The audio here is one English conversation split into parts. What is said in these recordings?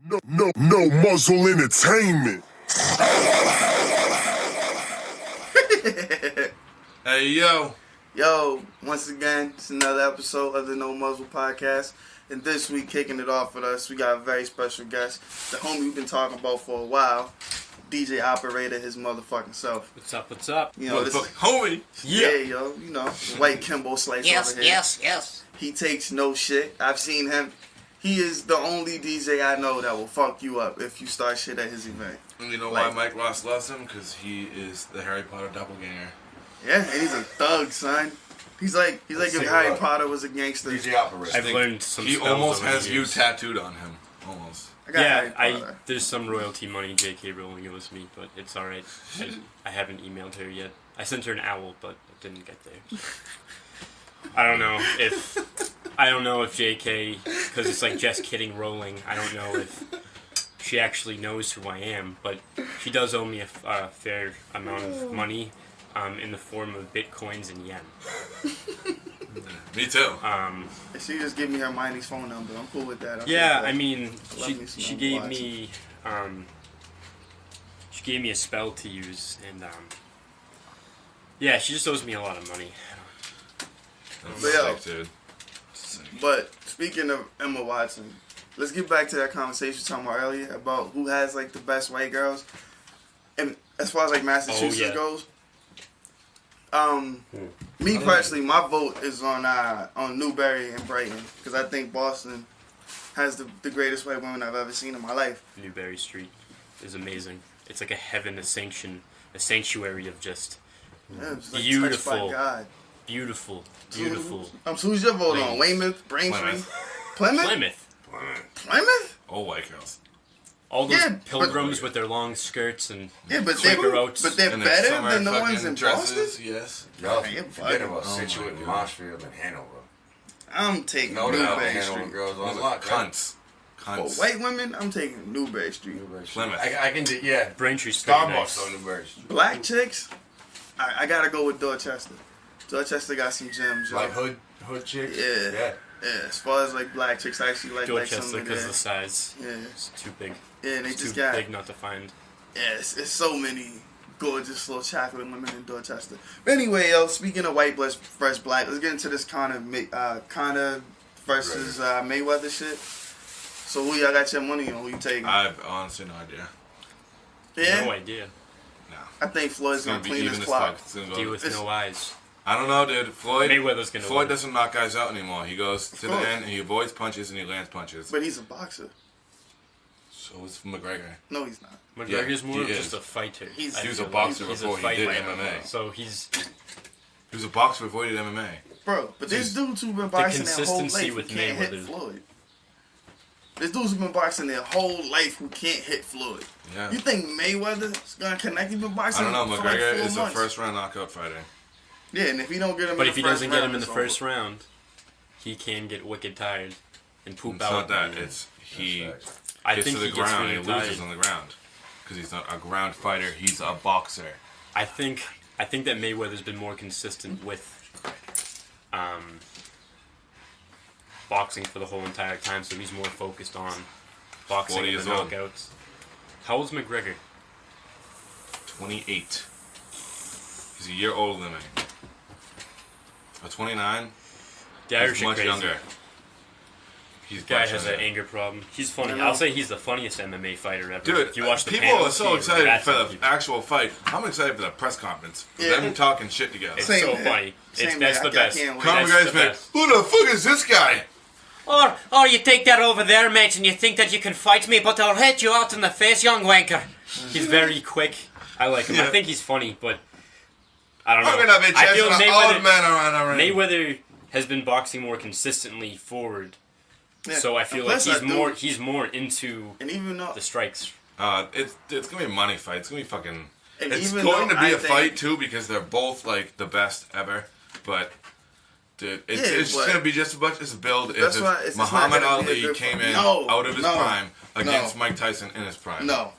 No muzzle entertainment. Hey, yo. Yo, once again, it's another episode of the No Muzzle Podcast. And this week, kicking it off with us, we got a very special guest. The homie we've been talking about for a while. DJ Operator, his motherfucking self. What's up, what's up? You know, this is, Homie. yeah, yo, you know, white Kimbo Slice over here. Yes. He takes no shit. I've seen him. He is the only DJ I know that will fuck you up if you start shit at his event. And you know why Mike Ross loves him? Because he is the Harry Potter doppelganger. Yeah, and he's a thug, son. He's like if Harry Potter was a gangster. DJ Operator. I've learned some He spells almost over the has you years. tattooed on him. Almost. There's some royalty money J.K. Rowling owes me, but it's alright. I haven't emailed her yet. I sent her an owl, but it didn't get there. I don't know if J.K., because it's like just kidding Rowling, I don't know if she actually knows who I am, but she does owe me a fair amount of money in the form of bitcoins and yen. Me too. She just give me her Miney's phone number. I'm cool with that. I mean, she gave me a spell to use, and yeah, she just owes me a lot of money. But speaking of Emma Watson, let's get back to that conversation we were talking about earlier about who has like the best white girls, and as far as like Massachusetts goes. Me personally, my vote is on Newberry and Brighton because I think Boston has the greatest white women I've ever seen in my life. Newberry Street is amazing. It's like a heaven, a sanctuary of just beautiful, touched by God. Beautiful. So who's your vote on? Weymouth, Braintree, Plymouth? Oh, white girls. All those pilgrims with their long skirts and Quaker Oats. But they're better than the ones in Boston? Yes. Y'all forget about Situate, Marshfield, and Hanover. I'm taking Newberry Hanover Street. Girls There's on a lot of cunts. For white women, I'm taking Newberry Street. Plymouth. I can do, yeah. Braintree Starbucks nice. on Newberry Street. Black chicks, I gotta go with Dorchester. Dorchester got some gems, yo. Like hood chicks? Yeah. As far as like black chicks, I actually like Dorchester some of because their, of the size. Yeah. It's too big. Yeah, they It's just too got big not to find. Yeah, it's so many gorgeous little chocolate women in Dorchester. But anyway, yo, speaking of white versus black, let's get into this Conor versus Mayweather shit. So who y'all got your money on? Who you taking? I have honestly no idea. Yeah? No idea. No. I think Floyd's gonna clean his clock. Deal with no eyes. I don't know, dude. Mayweather's gonna Floyd win. doesn't knock guys out anymore. He goes to the end and he avoids punches and he lands punches. But he's a boxer. So is McGregor. No, he's not. McGregor's Yeah, more of he just is. a fighter. He was a feel boxer he's before a he did fighter. MMA. So he's He was a boxer before he did MMA. Bro, but there's dudes who've been boxing their whole consistency life who with can't hit Mayweather. Floyd. There's dudes who've been boxing their whole life who can't hit Floyd. Yeah. You think Mayweather's gonna connect? He's been I boxing don't know. for like McGregor 4 is a months. first round knockout fighter. Yeah, and if he don't get him But in if the he first doesn't round, get him in the it's first over. round, he can get wicked tired and poop It's out. not that. It's he I gets think to the he gets ground really and he loses tired. on the ground. Because he's not a ground fighter. He's a boxer. I think that Mayweather's been more consistent with boxing for the whole entire time, so he's more focused on boxing 40 and years the old. knockouts. How old's McGregor? 28. He's a year older than me. Or 29. The Irish He's are much crazy. younger. He's Guy much has younger. an anger problem. He's funny. I know. I'll say he's the funniest MMA fighter ever. Dude, if you watch the people panel, are so he's excited rats for on the people. actual fight. I'm excited for the press conference. For Yeah. them talking shit together. It's Same so here. funny. Same That's here. the I best. can't wait. Conor That's McGregor's the man, best. who the fuck is this guy? Or you take that over there, mate, and you think that you can fight me, but I'll hit you out in the face, young wanker. He's very quick. I like him. Yeah. I think he's funny, but I don't know. Fucking up a I chest feel for an old man around the ring. Mayweather has been boxing more consistently forward, Yeah. so I feel And like plus he's more into And even though the strikes. It's gonna be a money fight. It's gonna be fucking. And It's even going though to be I a think- fight too because they're both like the best ever. But dude, it's but- gonna be just as much as a build That's if why it's not Muhammad gonna be a Ali good came fight. in No, out of his no, prime against no. Mike Tyson in his prime. no,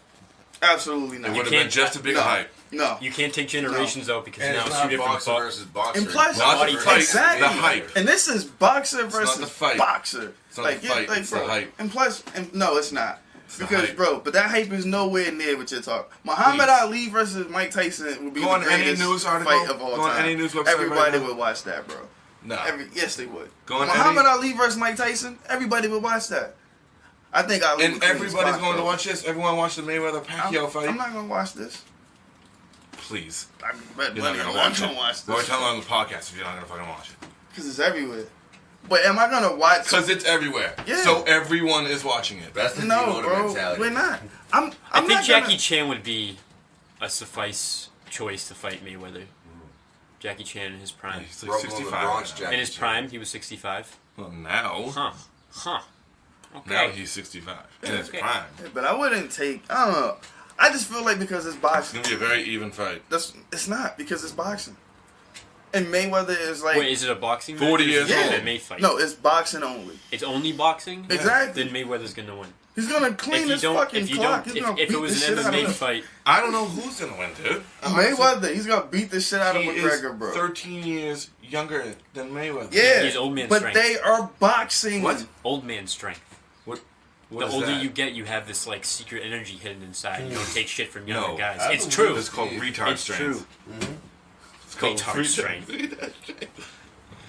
absolutely It not. would have can't- been just as big no. a hype. No. You can't take generations out because And now it's it's two not different boxer boxers. versus boxer. And plus- Not the Body fight, Exactly. the hype. And this is boxer versus not the fight. boxer. It's not the fight, it's the bro, hype. And plus, no, it's not. Because, bro, but that hype is nowhere near what you're talking. Muhammad Ali versus Mike Tyson would be Go the on any greatest news article, fight of all go on time. any news website Everybody right now. would watch that, bro. No. Yes, they would. Go on Muhammad Ali versus Mike Tyson, everybody would watch that. I think Ali And would clean his everybody's clock, going to bro. watch this. Everyone watch the Mayweather Pacquiao fight. I'm not going to watch this. Please. I bet You're not money going I'm to not watch going it. to watch We're this. telling on the podcast if you're not going to fucking watch it. Because it's everywhere. But am I going to watch... Because it's everywhere. Yeah. So everyone is watching it. That's the No, D.Nota bro. mentality. We're not. I think not Jackie gonna... Chan would be a suffice choice to fight Mayweather. Jackie Chan in his prime. He's Broke like all the 65. Bronx now. Jack. In his prime, he was 65. Well, now. Huh. Okay. Now he's 65. In his Okay. prime. But I wouldn't take... I don't know. I just feel like because it's It's boxing. going to be a very even fight. It's not because it's boxing. And Mayweather is like... Wait, is it a boxing 40 match? years Or is it old. a MMA fight? No, it's boxing only. It's only boxing? Exactly. Then Mayweather's gonna win. He's gonna clean If his you don't, fucking if you clock. don't, He's gonna if beat it was the an shit out of MMA him. fight, I don't know who's going to win, dude. Mayweather, he's gonna beat the shit out of He McGregor, is bro. 13 years younger than Mayweather. Yeah, He's old man but strength. they are boxing. What? old man strength. What The is older that? you get, you have this like secret energy hidden inside. You don't take shit from No, younger guys. I It's believe true. It's called retard It's strength. true. It's called Retard strength.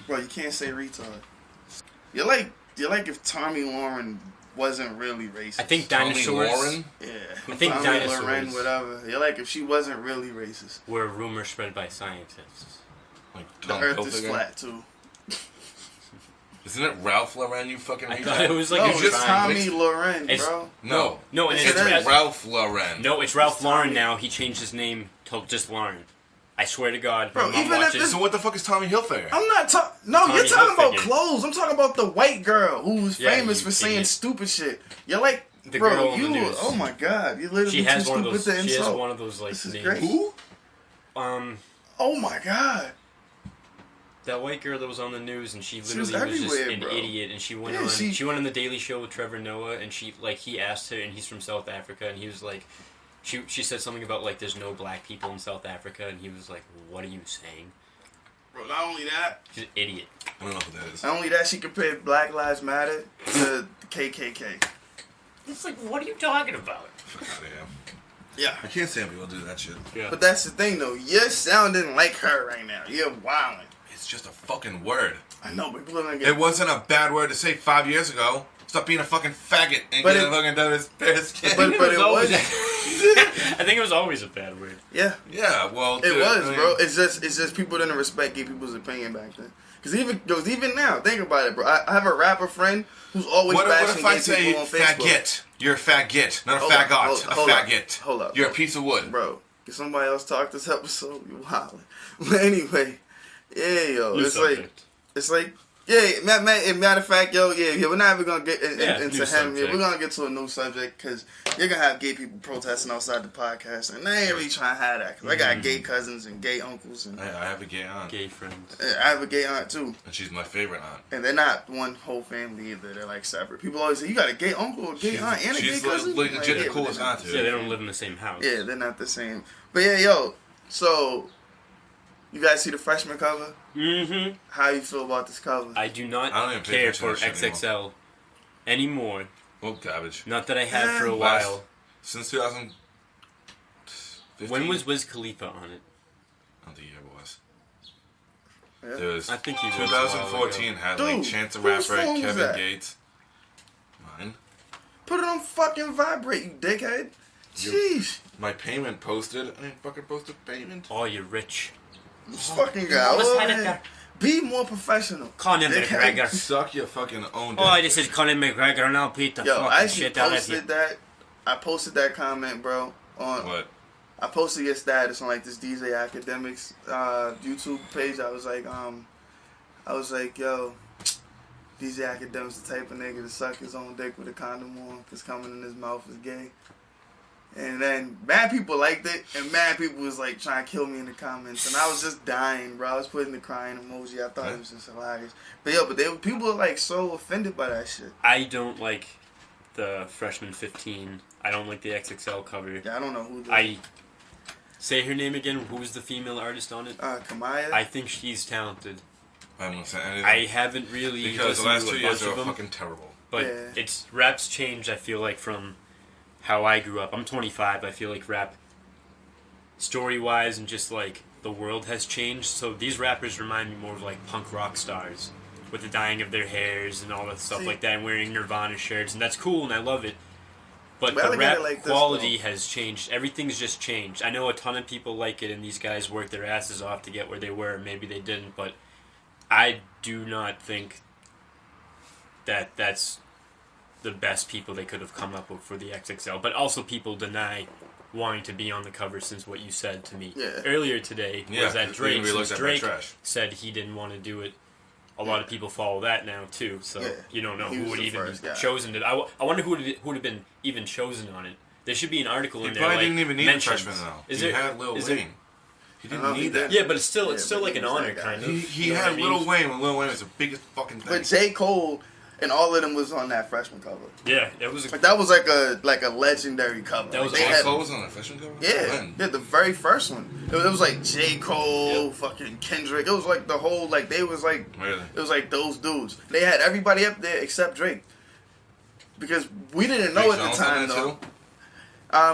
Bro, you can't say retard. You're like if Tommy Lauren wasn't really racist. I think Tommy dinosaurs Lauren? Yeah, I think Tommy dinosaurs- Lauren, whatever. You're like if she wasn't really racist. were rumors spread by scientists. Like The Tom Earth is Hilfiger. flat too. Isn't it Ralph Lauren, you fucking I retard? thought it was like No, a it's just Tommy mixed- Lauren, It's- bro. No. No, and Yes, it's, it is. Ralph Lauren. no, it's Ralph It's Lauren Tommy. now. He changed his name to just Lauren. I swear to God, Bro, my mom even if watches. it's- So what the fuck is Tommy Hilfiger? I'm not talking. No, Tommy you're talking about Hilfiger. clothes. I'm talking about the white girl who's Yeah, famous you for saying idiot. stupid shit. You're like, The bro, girl on the you. news. Oh my god, you're literally She has too one of stupid those. to She has insult. one of those like This is names. great. Who? Oh my god. That white girl that was on the news, and she was literally was, just everywhere, an bro. idiot, and she went Yeah, on. she- She went on the Daily Show with Trevor Noah, and he asked her, and he's from South Africa, and he was like, she said something about like there's no black people in South Africa, and he was like, what are you saying? Bro, not only that, She's an idiot. I don't know who that is. not only that, she compared Black Lives Matter to the KKK. It's like, what are you talking about? Fuck out of here. Yeah. I can't stand people do that shit. Yeah. But that's the thing, though. You're sounding like her right now. You're wilding. It's just a fucking word. I know, but people are gonna get. It wasn't a bad word to say 5 years ago. Stop being a fucking faggot and But get it- a fucking done his bare skin. But it always- was. I think it was always a bad word. Yeah, Yeah, well, it dude, was, I mean, bro. It's just people didn't respect gay people's opinion back then. Because even now, think about it, bro. I have a rapper friend who's always What bashing if I gay say people on Facebook. faggot? You're a faggot, not a Hold up, faggot. hold a up, faggot. hold up. You're a piece of wood. Bro, can somebody else talk this episode? You wildin'. But anyway, yeah, yo, New it's subject. like, yeah, matter of fact, yo, yeah, we're not even gonna get into new him. Yeah, subject. we're gonna get to a new subject because you're gonna have gay people protesting outside the podcast, and they ain't really trying to have that. Cause I got gay cousins and gay uncles, and I have a gay aunt, Gay friends. I have a gay aunt too, and she's my favorite aunt. and they're not one whole family either. They're like separate. People always say you got a gay uncle, a gay aunt, and a gay She's cousin. legit Like, the yeah, but coolest they're not aunt, the dude. Yeah, they don't live in the same house. Yeah, they're not the same. But yeah, yo, so you guys see the freshman cover? Mm-hmm. How you feel about this cover? I do not I don't even pay care attention for to that shit XXL anymore. Well, garbage. Not that I have for a Last- while. Since 2015. When was Wiz Khalifa on it? I don't think he ever was. Yeah. There was I think he was. 2014 had like Dude, Chance the whose Rapper, phone was Kevin that? Gates. Mine. Put it on fucking vibrate, you dickhead. Jeez. My payment posted. I ain't fucking posted payment. Oh, you're rich. This fucking guy. Let's over hide it here. there. Be more professional. Conor Dickhead. McGregor. Suck your fucking own dick. Oh, this is Conor McGregor, and I'll beat the Yo, I fucking actually shit out of you. posted that. I posted that comment, bro. On What? I posted your status on like this DJ Academics YouTube page. I was like, yo, DJ Academics the type of nigga to suck his own dick with a condom on, cause coming in his mouth is gay. And then mad people liked it, and mad people was like trying to kill me in the comments, and I was just dying, bro. I was putting the crying emoji. I thought it was just hilarious. But yo, people are like so offended by that shit. I don't like the Freshman 15. I don't like the XXL cover. Yeah, I don't know who. Say her name again. Who's the female artist on it? Kamaya. I think she's talented. I haven't said anything. I haven't really because the listened last to 2 a years bunch they were of them, fucking terrible. but Yeah. it's rap's changed. I feel like from how I grew up. I'm 25. I feel like rap, story-wise and just like the world has changed. So these rappers remind me more of like punk rock stars, with the dyeing of their hairs and all that stuff like that, and wearing Nirvana shirts, and that's cool, and I love it. But the rap quality has changed. Everything's just changed. I know a ton of people like it, and these guys worked their asses off to get where they were. Maybe they didn't, but I do not think that that's the best people they could have come up with for the XXL. But also people deny wanting to be on the cover since what you said to me earlier today was that Drake, since Drake said he didn't want to do it. A lot of people follow that now too, so you don't know who would even be chosen to. I wonder who would have been even chosen on it. There should be an article in there. He probably didn't even need a freshman though. He had Lil Wayne. He didn't need that. Yeah, but it's still like an honor kind of. He had Lil Wayne when Lil Wayne was the biggest fucking thing. But J. Cole and all of them was on that freshman cover. Yeah, it was. That was like a legendary cover. That was J. Cole was on the freshman cover. Yeah, the very first one. It was like J. Cole, fucking Kendrick. It was like the whole they was like it was like those dudes. They had everybody up there except Drake, because we didn't know at the time though.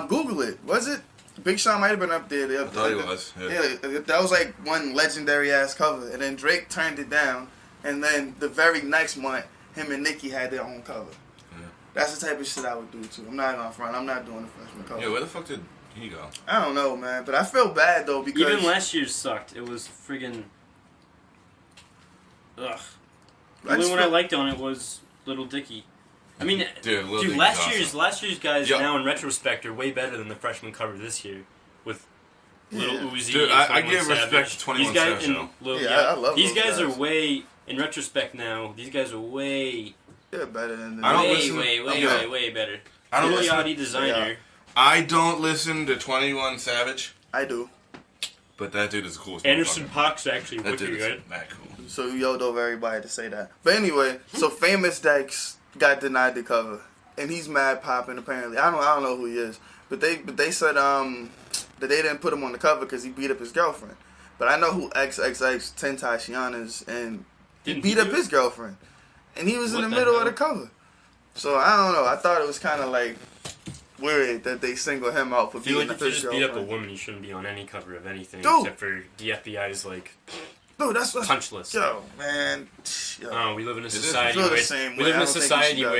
Google it. Was it? Big Sean might have been up there. I thought he was. Yeah, that was like one legendary ass cover, and then Drake turned it down, and then the very next month, him and Nicki had their own cover. Yeah. That's the type of shit I would do too. I'm not gonna front. I'm not doing the freshman cover. Yeah, where the fuck did he go? I don't know, man. But I feel bad though because even last year's sucked. It was friggin'. Ugh. The only one I liked on it was Little Dicky. I mean, dude, last year's guys now in retrospect are way better than the freshman cover this year with Lil Uzi. Dude, I give respect to 21 Savage. I love these guys. Are way in retrospect now. These guys are way. They're better than the way better. I don't listen. Designer. I don't listen to 21 Savage. I do. But that dude is the coolest. Anderson .Paak's actually wicked good. That cool. So you yelled over everybody to say that. But anyway, so Famous Dex got denied the cover, and he's mad popping apparently. I don't know who he is, but they said that they didn't put him on the cover because he beat up his girlfriend. But I know who XXX Tentacion is, and he beat up his girlfriend, and he was in the middle of the cover. So I don't know. I thought it was kind of like weird that they single him out for beating up his girlfriend. If you just beat up a woman, you shouldn't be on any cover of anything except for the FBI's like. Dude, that's punch list. Yo, man. Yo. Oh, we live in a society where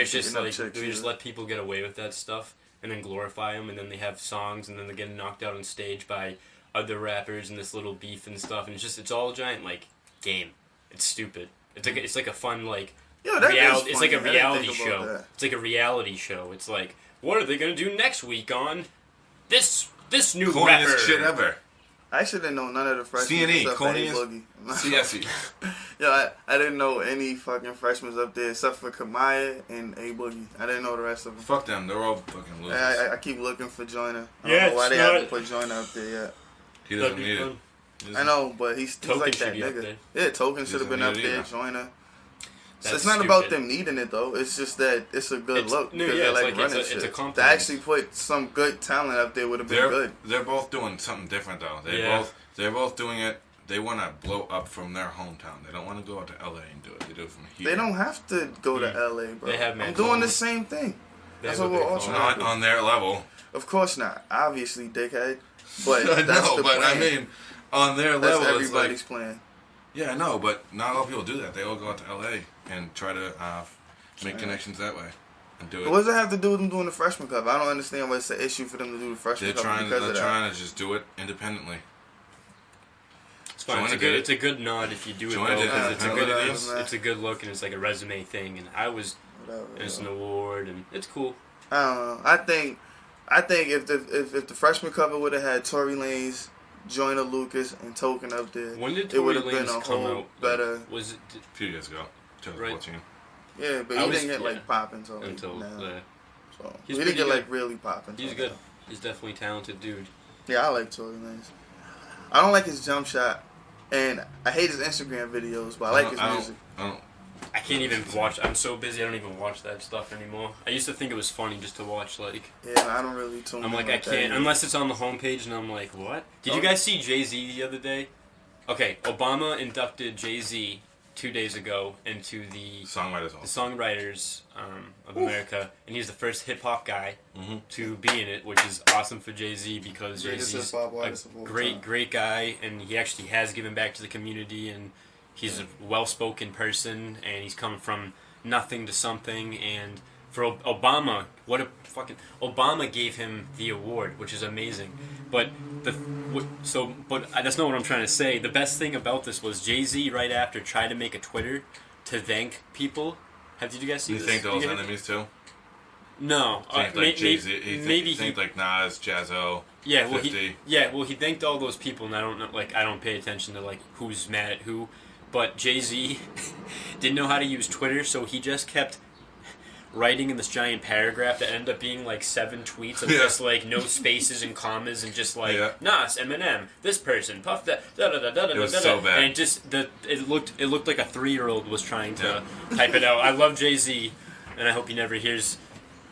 it's just like we just let people get away with that stuff and then glorify them, and then they have songs, and then they get knocked out on stage by other rappers and this little beef and stuff, and it's all a giant like game. It's stupid. It's like a fun like reality. It's like a reality show. It's like a reality show. It's like, what are they gonna do next week on this new rapper? Shit ever. I actually didn't know none of the freshmen. C&E, Cornius, CSE. Yeah, I didn't know any fucking freshmen up there except for Kamaya and A Boogie. I didn't know the rest of them. Fuck them, they're all fucking losers. I keep looking for Joyner. I don't know why they haven't put Joyner up there yet. He doesn't need it. I know, but he's like that nigga. Yeah, Token should have been up there, Joyner. So it's not about them needing it though. It's just that it's a good look because they're like running shit. To actually put some good talent up there would have been good. They're both doing something different though. They're both doing it. They want to blow up from their hometown. They don't want to go out to LA and do it. They do it from here. They don't have to go to LA, bro. I'm doing the same thing. That's what we're all trying to do. On their level. Of course not. Obviously, dickhead. But that's the plan. I mean, on their level, that's everybody's plan. Yeah, I know, but not a lot of people do that. They all go out to LA and try to make connections that way and do it. What does it have to do with them doing the freshman cover? I don't understand why it's an issue for them to do the freshman cover. They're trying to just do it independently. It's fine. It's a good nod if you do it though, because it's a good look and it's like a resume thing. And it's an award and it's cool. I don't know. I think if the freshman cover would have had Tory Lanez, Joyner Lucas, and Token up there, when did Tory Lanez come out? Better. Was it a few years ago, 2014? Right. Yeah, but he didn't get like popping until now. So he didn't get like really popping. He's good. He's definitely a talented dude. Yeah, I like Tory Lanez. I don't like his jump shot, and I hate his Instagram videos, but I like his music. I can't even watch. I'm so busy. I don't even watch that stuff anymore. I used to think it was funny just to watch like. Yeah, I don't really tune. I'm like I can't unless it's on the homepage, and I'm like, what? Did you guys see Jay-Z the other day? Okay, Obama inducted Jay-Z 2 days ago into the Songwriters. Songwriters of America, and he's the first hip hop guy to be in it, which is awesome for Jay-Z because Jay-Z's a great guy, and he actually has given back to the community, and he's a well-spoken person, and he's come from nothing to something, and for Obama, Obama gave him the award, which is amazing. But that's not what I'm trying to say. The best thing about this was Jay-Z right after tried to make a Twitter to thank people. Did you guys see this? You think those enemies too? No, like Jay-Z. Maybe he like Nas, Jazzo. Yeah, well 50. he thanked all those people, and I don't know, I don't pay attention to who's mad at who. But Jay-Z didn't know how to use Twitter, so he just kept writing in this giant paragraph that ended up being 7 tweets of just no spaces and commas and just Nas, Eminem, this person, Puff that, da da da da da da. It was so bad. And it looked like a 3-year-old was trying to type it out. I love Jay-Z, and I hope he never hears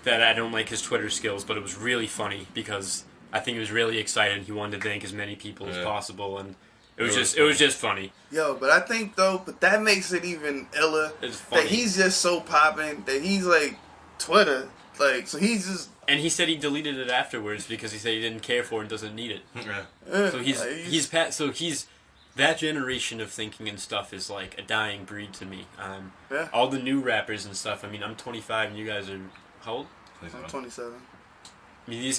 that I don't like his Twitter skills, but it was really funny because I think he was really excited. He wanted to thank as many people as possible, and it was just funny. Yo, but I think that makes it even iller. It's funny that he's just so popping that he's Twitter, so he's just. And he said he deleted it afterwards because he said he didn't care for it and doesn't need it. Yeah. So he's that generation of thinking and stuff is a dying breed to me. All the new rappers and stuff. I mean, I'm 25 and you guys are how old? I'm 27. I mean,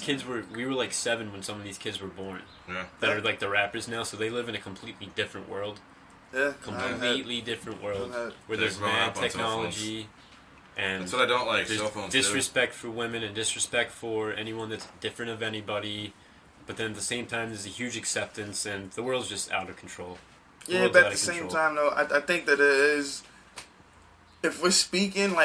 we were 7 when some of these kids were born. Yeah. That are the rappers now, so they live in a completely different world. Yeah. Completely different world where there's mad technology. And that's what I don't like. There's cell phones disrespect for women and disrespect for anyone that's different of anybody. But then at the same time, there's a huge acceptance, and the world's just out of control. Yeah, but at the same time, though, I think that it is. If we're speaking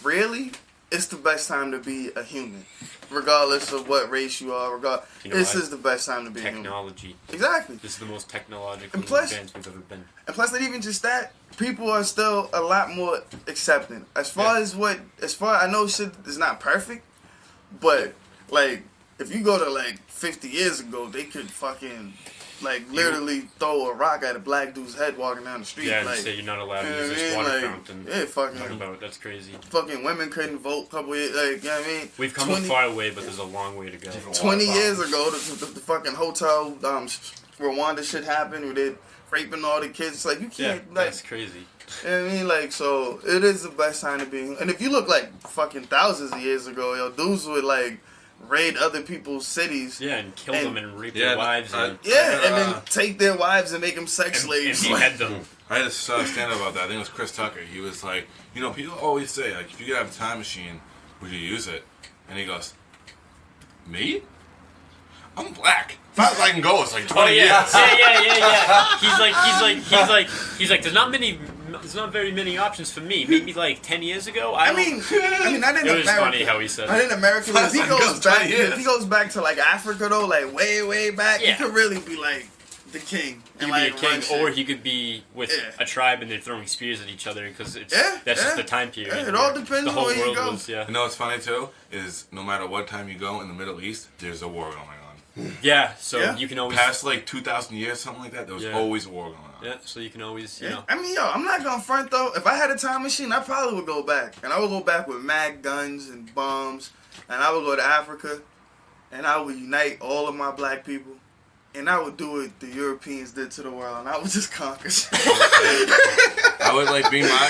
really, it's the best time to be a human, regardless of what race you are. This is the best time to be a human. Technology. Exactly. This is the most technologically advanced we've ever been. And plus, not even just that, people are still a lot more accepting. As far as I know, shit is not perfect, but if you go to 50 years ago, they could fucking literally throw a rock at a black dude's head walking down the street. Yeah, and say you're not allowed to use this water fountain. Yeah, fucking. Talk about that's crazy. Fucking women couldn't vote a couple years. You know what I mean? We've come a far way, but there's a long way to go. 20 years ago, the fucking hotel Rwanda shit happened where they raping all the kids. It's you can't that's crazy. You know what I mean? So it is the best time to be. And if you look fucking thousands of years ago, yo, dudes would raid other people's cities. Yeah, and kill them and rape their wives. And then take their wives and make them sex slaves. And behead them. I had a stand-up about that. I think it was Chris Tucker. He was like, people always say, if you could have a time machine, would you use it? And he goes, me? I'm black. As far as I can go, it's 20 years. Yeah. He's like, there's not very many options for me. Maybe 10 years ago. I mean, not in America. It was funny how he said it. Not in America. If he goes back to Africa though, way back, he could really be the king. He could be a king, or he could be with a tribe and they're throwing spears at each other because that's just the time period. Yeah, it all depends the whole where you world go. Was, You know what's funny too is no matter what time you go in the Middle East, there's a war going on. Yeah, so you can always past 2,000 years, something like that. There was always a war going on. Yeah, so you can always I mean, I'm not gonna front though. If I had a time machine, I probably would go back, and I would go back with mad guns and bombs, and I would go to Africa, and I would unite all of my black people. And I would do what the Europeans did to the world, and I would just conquer. I would be my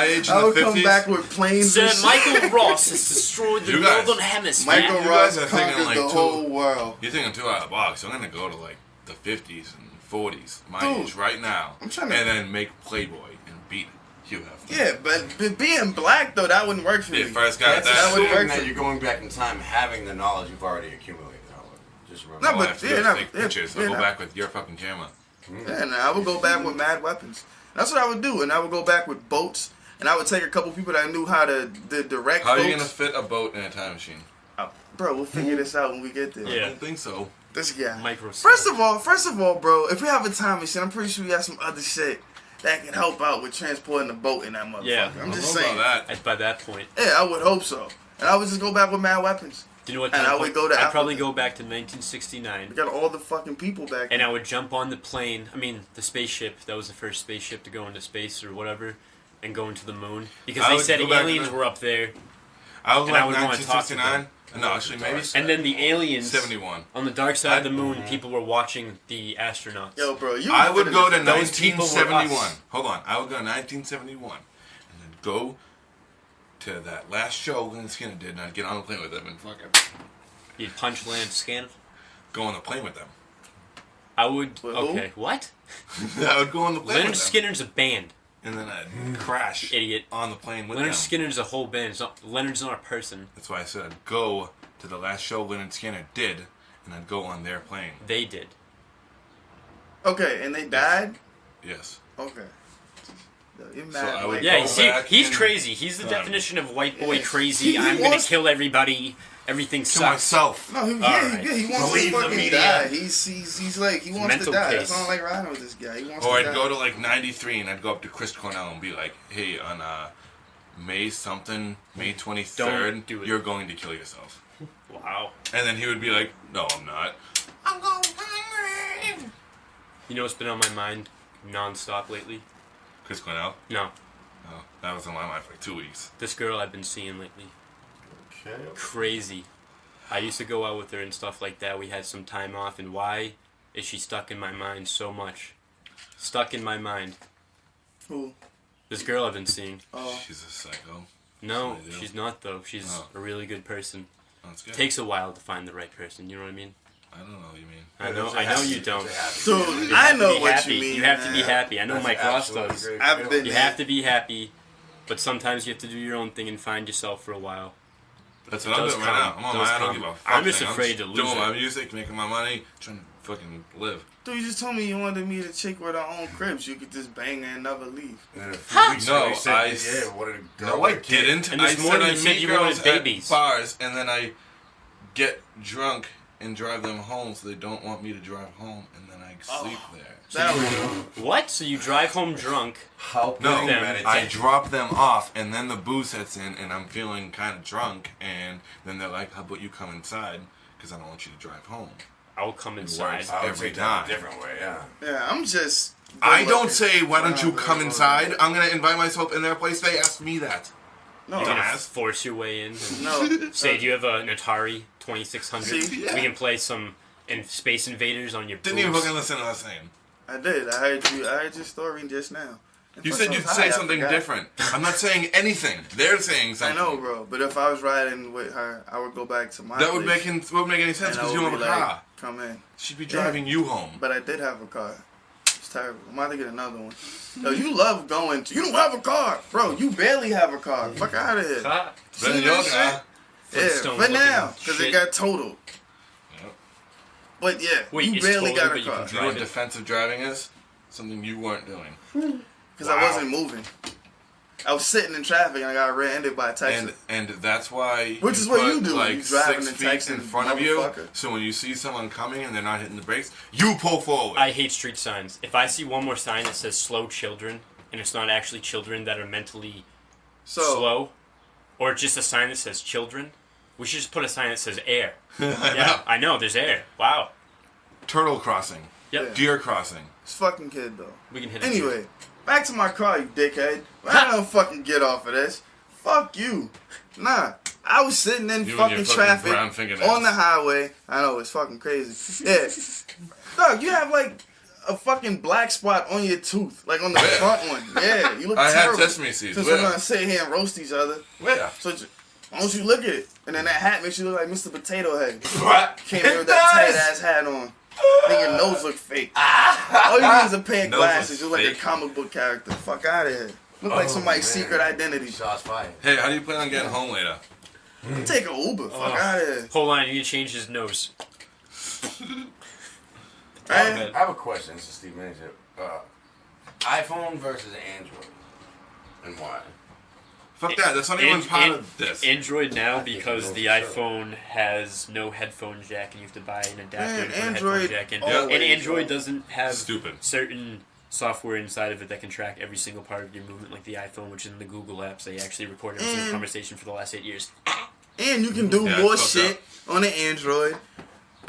age in I would the 50s. come back with planes. Sir and shit. Michael Ross has destroyed the northern hemisphere. Michael You Ross guys are thinking conquered the whole world. You're thinking too out of the box. I'm gonna go to the 50s and 40s, my age right now, I'm trying to, and then make Playboy and beat Hugh Hefner. Yeah, but being black though, that wouldn't work for me. First guy that would work. That you're going back in time, having the knowledge you've already accumulated. Just remember. No, but take pictures. I'll go back with your fucking camera. Yeah, and I would go back with mad weapons. That's what I would do, and I would go back with boats, and I would take a couple people that knew how to direct. How are boats. you gonna fit a boat in a time machine? Bro, we'll figure this out when we get there. I don't think so. This guy. Microscope. First of all, bro, if we have a time machine, I'm pretty sure we got some other shit that can help out with transporting the boat in that motherfucker. Yeah, I'm just saying. About that. By that point. Yeah, I would hope so. And I would just go back with mad weapons. Do you know what And time? I would go to I'd probably Africa. go back to 1969. We got all the fucking people back And there. I would jump on the plane. I mean, the spaceship. That was the first spaceship to go into space or whatever, and go into the moon because I they would said go back to aliens the- were up there. I was And like I would wanna talk to 1969. No, actually, maybe And then the aliens 71. on the dark side of the moon. People were watching the astronauts. Yo, bro, you. I would go to Those people were 1971. us. Hold on. I would go to 1971 and then go to that last show Leonard Skinner did, and I'd get on the plane with them and fucking You'd punch land scan. go on the plane with them. I would. With who? Okay, what? I would go on the plane Leonard with them. Skinner's a band. And then I'd crash Idiot. on the plane with Leonard them. Skinner's a whole band. It's not, Leonard's not a person. That's why I said I'd go to the last show Leonard Skinner did, and I'd go on their plane. They did. Okay, and they died. Yes. Okay. Yo, you're So mad. I would like, go Yeah, see, back he's and- crazy. He's the Um, definition of white boy yeah. crazy. He I'm gonna wants- kill everybody. Everything To sucks. myself. No, he Alright. wants Believe to the fucking media. die. He's like he wants Mental to die. case. That's why I don't like riding with this guy. He wants Or to I'd die. go to like 93 and I'd go up to Chris Cornell and be like, hey, on May something, May 23rd, Don't do it. you're going to kill yourself. Wow. And then he would be like, no, I'm not. I'm going hungry. You know what's been on my mind non-stop lately? Chris Cornell? No, Oh, that was on my mind for like 2 weeks. this girl I've been seeing lately. Okay. Crazy. I used to go out with her and stuff like that. We had some time off, and why is she stuck in my mind so much? Stuck in my mind. Who? This girl I've been seeing. Oh, She's a psycho. No, Somebody do. she's not though. She's Oh. a really good person. That's good. Takes a while to find the right person. You know what I mean? I don't know what you mean. I know you don't. dude, You I have to know be what happy. you mean. You have to be man. happy. I know Mike Ross does. I've been You have to be happy, but sometimes you have to do your own thing and find yourself for a while. That's what I'm Does doing right come. now. I'm on Does my I don't come. give a fuck. I'm just thing. afraid to lose doing it. my music, making my money, trying to fucking live. Dude, you just told me you wanted me to chick with her own cribs. You could just bang her and never leave. And a few weeks ago, No, he said, I- yeah, what a girl No, I with a kid. didn't. And I this said morning I you said meet you girls wanted at babies. bars, and then I get drunk and drive them home, so they don't want me to drive home, and then I sleep there. That was What? So you drive home drunk? Help No, them. I drop them off, and then the booze sets in, and I'm feeling kind of drunk, and then they're like, "How about you come inside? Because I don't want you to drive home." I'll come inside. works. I would every take that time. a different way, yeah. yeah. I'm just. I good don't looking. say, "Why don't you Nah, come bro. inside?" I'm gonna invite myself in their place. They ask me that. No, You're gonna Dumbass. force your way in. And no. say, do you have an Atari 2600? See? Yeah. We can play some Space Invaders on your Didn't even boobs. fucking listen to what I was saying. I did. I heard you. I heard your story just now. You Plus, said I you'd was say high, I something forgot. different. I'm not saying anything. They're saying I something. know, bro. But if I was riding with her, I would go back to my. That would place, would make any sense and I because you would don't be have a like, car. Come in. She'd be driving you home. But I did have a car. It's terrible. I'm about to get another one. Yo, you love going to. You don't have a car, bro. You barely have a car. Fuck out of here. Ah, Better than See your that car. shit? Flintstone Yeah, for now, looking because it shit. got totaled. Yep. But yeah, Wait, you it's barely totaled, got but a you car. can You know what Drive it. defensive driving is? Something you weren't doing. Because I wasn't moving. I was sitting in traffic and I got rear-ended by a taxi. And that's why Which is what put, you do. like You driving 6 and feet texting, in front of you. motherfucker. So when you see someone coming and they're not hitting the brakes, you pull forward. I hate street signs. If I see one more sign that says slow children, and it's not actually children that are mentally So, slow, or just a sign that says children, we should just put a sign that says air. I Yeah, know. I know, there's air. Wow. Turtle crossing. Yep. Deer crossing. it's fucking kid though. We can hit it. Anyway, back to my car, you dickhead. I don't fucking get off of this. Fuck you. Nah. I was sitting in You and your fucking fucking traffic brown fingernails. on the highway. I know, it's fucking crazy. Yeah. Dog, you have like a fucking black spot on your tooth. Like on the Where? front one. Yeah, you look I had terrible. sesame seeds. Since Where? we're gonna sit here and roast each other. Where? So why don't you look at it? And then that hat makes you look like Mr. Potato Head. What? Came in with that tight ass hat on. Then your nose look fake. All you need is a pair of Nose glasses. look You look like a fake. comic book character. Fuck out of here. Look like somebody's man. secret identity. Shots fired. Hey, how do you plan on getting home later? Take an Uber. Fuck out of here. Hold on, I need to change his nose. Right? I have a question. This is Steve Manager. iPhone versus Android. And why? Fuck that. That's not even part of this. Android now I think because it the knows for sure. iPhone has no headphone jack and you have to buy an adapter Man, and put a Android headphone jack in. always, And Android bro. doesn't have Stupid. certain software inside of it that can track every single part of your movement like the iPhone, which is in the Google apps. They actually record every single And- conversation for the last 8 years. And you can do Yeah, more it's fucked shit on the Android.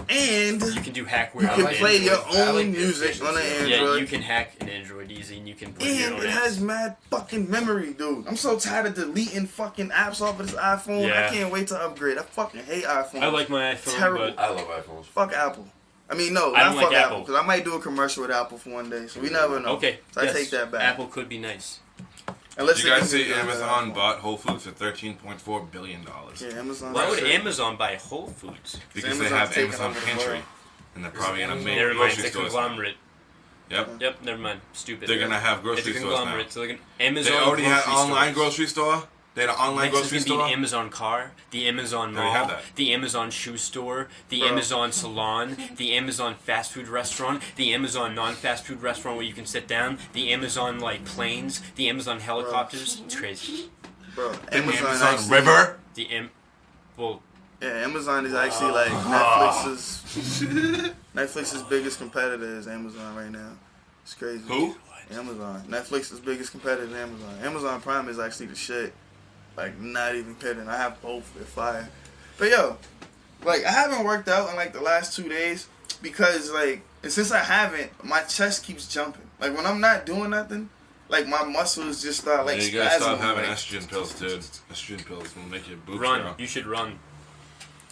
And You can do hackware you on can Android. play your I own like the music on the efficiency. Android. Yeah, you can hack an Android easy, and you can put your And own it apps. has mad fucking memory, dude. I'm so tired of deleting fucking apps off of this iPhone. Yeah. I can't wait to upgrade. I fucking hate iPhone. I like my iPhone, Terrible. but I love iPhones. Fuck Apple. I mean, no, I not don't like fuck Apple. Apple. Because I might do a commercial with Apple for one day. So we never know. okay. So yes, I take that back. Apple could be nice. Unless Did you they guys give see me the Amazon iPhone. bought Whole Foods for $13.4 billion? Yeah, Amazon. Why would Shit. Amazon buy Whole Foods? Because they Amazon's have taking Amazon over the Pantry. world. And they're probably going to make Never mind, grocery it's a stores. conglomerate. Yep. Yep, never mind. Stupid. They're going to have It's grocery a stores now. conglomerate. So Amazon They already had grocery online stores. grocery store. They had an online Next is grocery gonna be store. an Amazon car, the Amazon They already have mall, that. the Amazon shoe store, the Bro. Amazon salon, the Amazon fast food restaurant, the Amazon non-fast food restaurant where you can sit down, the Amazon like planes, the Amazon helicopters. It's crazy. Bro, The Amazon Amazon actually, River. Well, Yeah, Amazon is actually like Netflix's biggest competitor is Amazon right now. It's crazy. Who? Amazon. Netflix's biggest competitor is Amazon. Amazon Prime is actually the shit. Like, not even kidding. I have both. They're fire. But yo, like, I haven't worked out in like the last 2 days because like, and since I haven't, my chest keeps jumping. Like when I'm not doing nothing, like my muscles just start like Yeah, you gotta stop spasming, having like, estrogen pills, dude. Estrogen pills will make your boobs run. grow. You should run.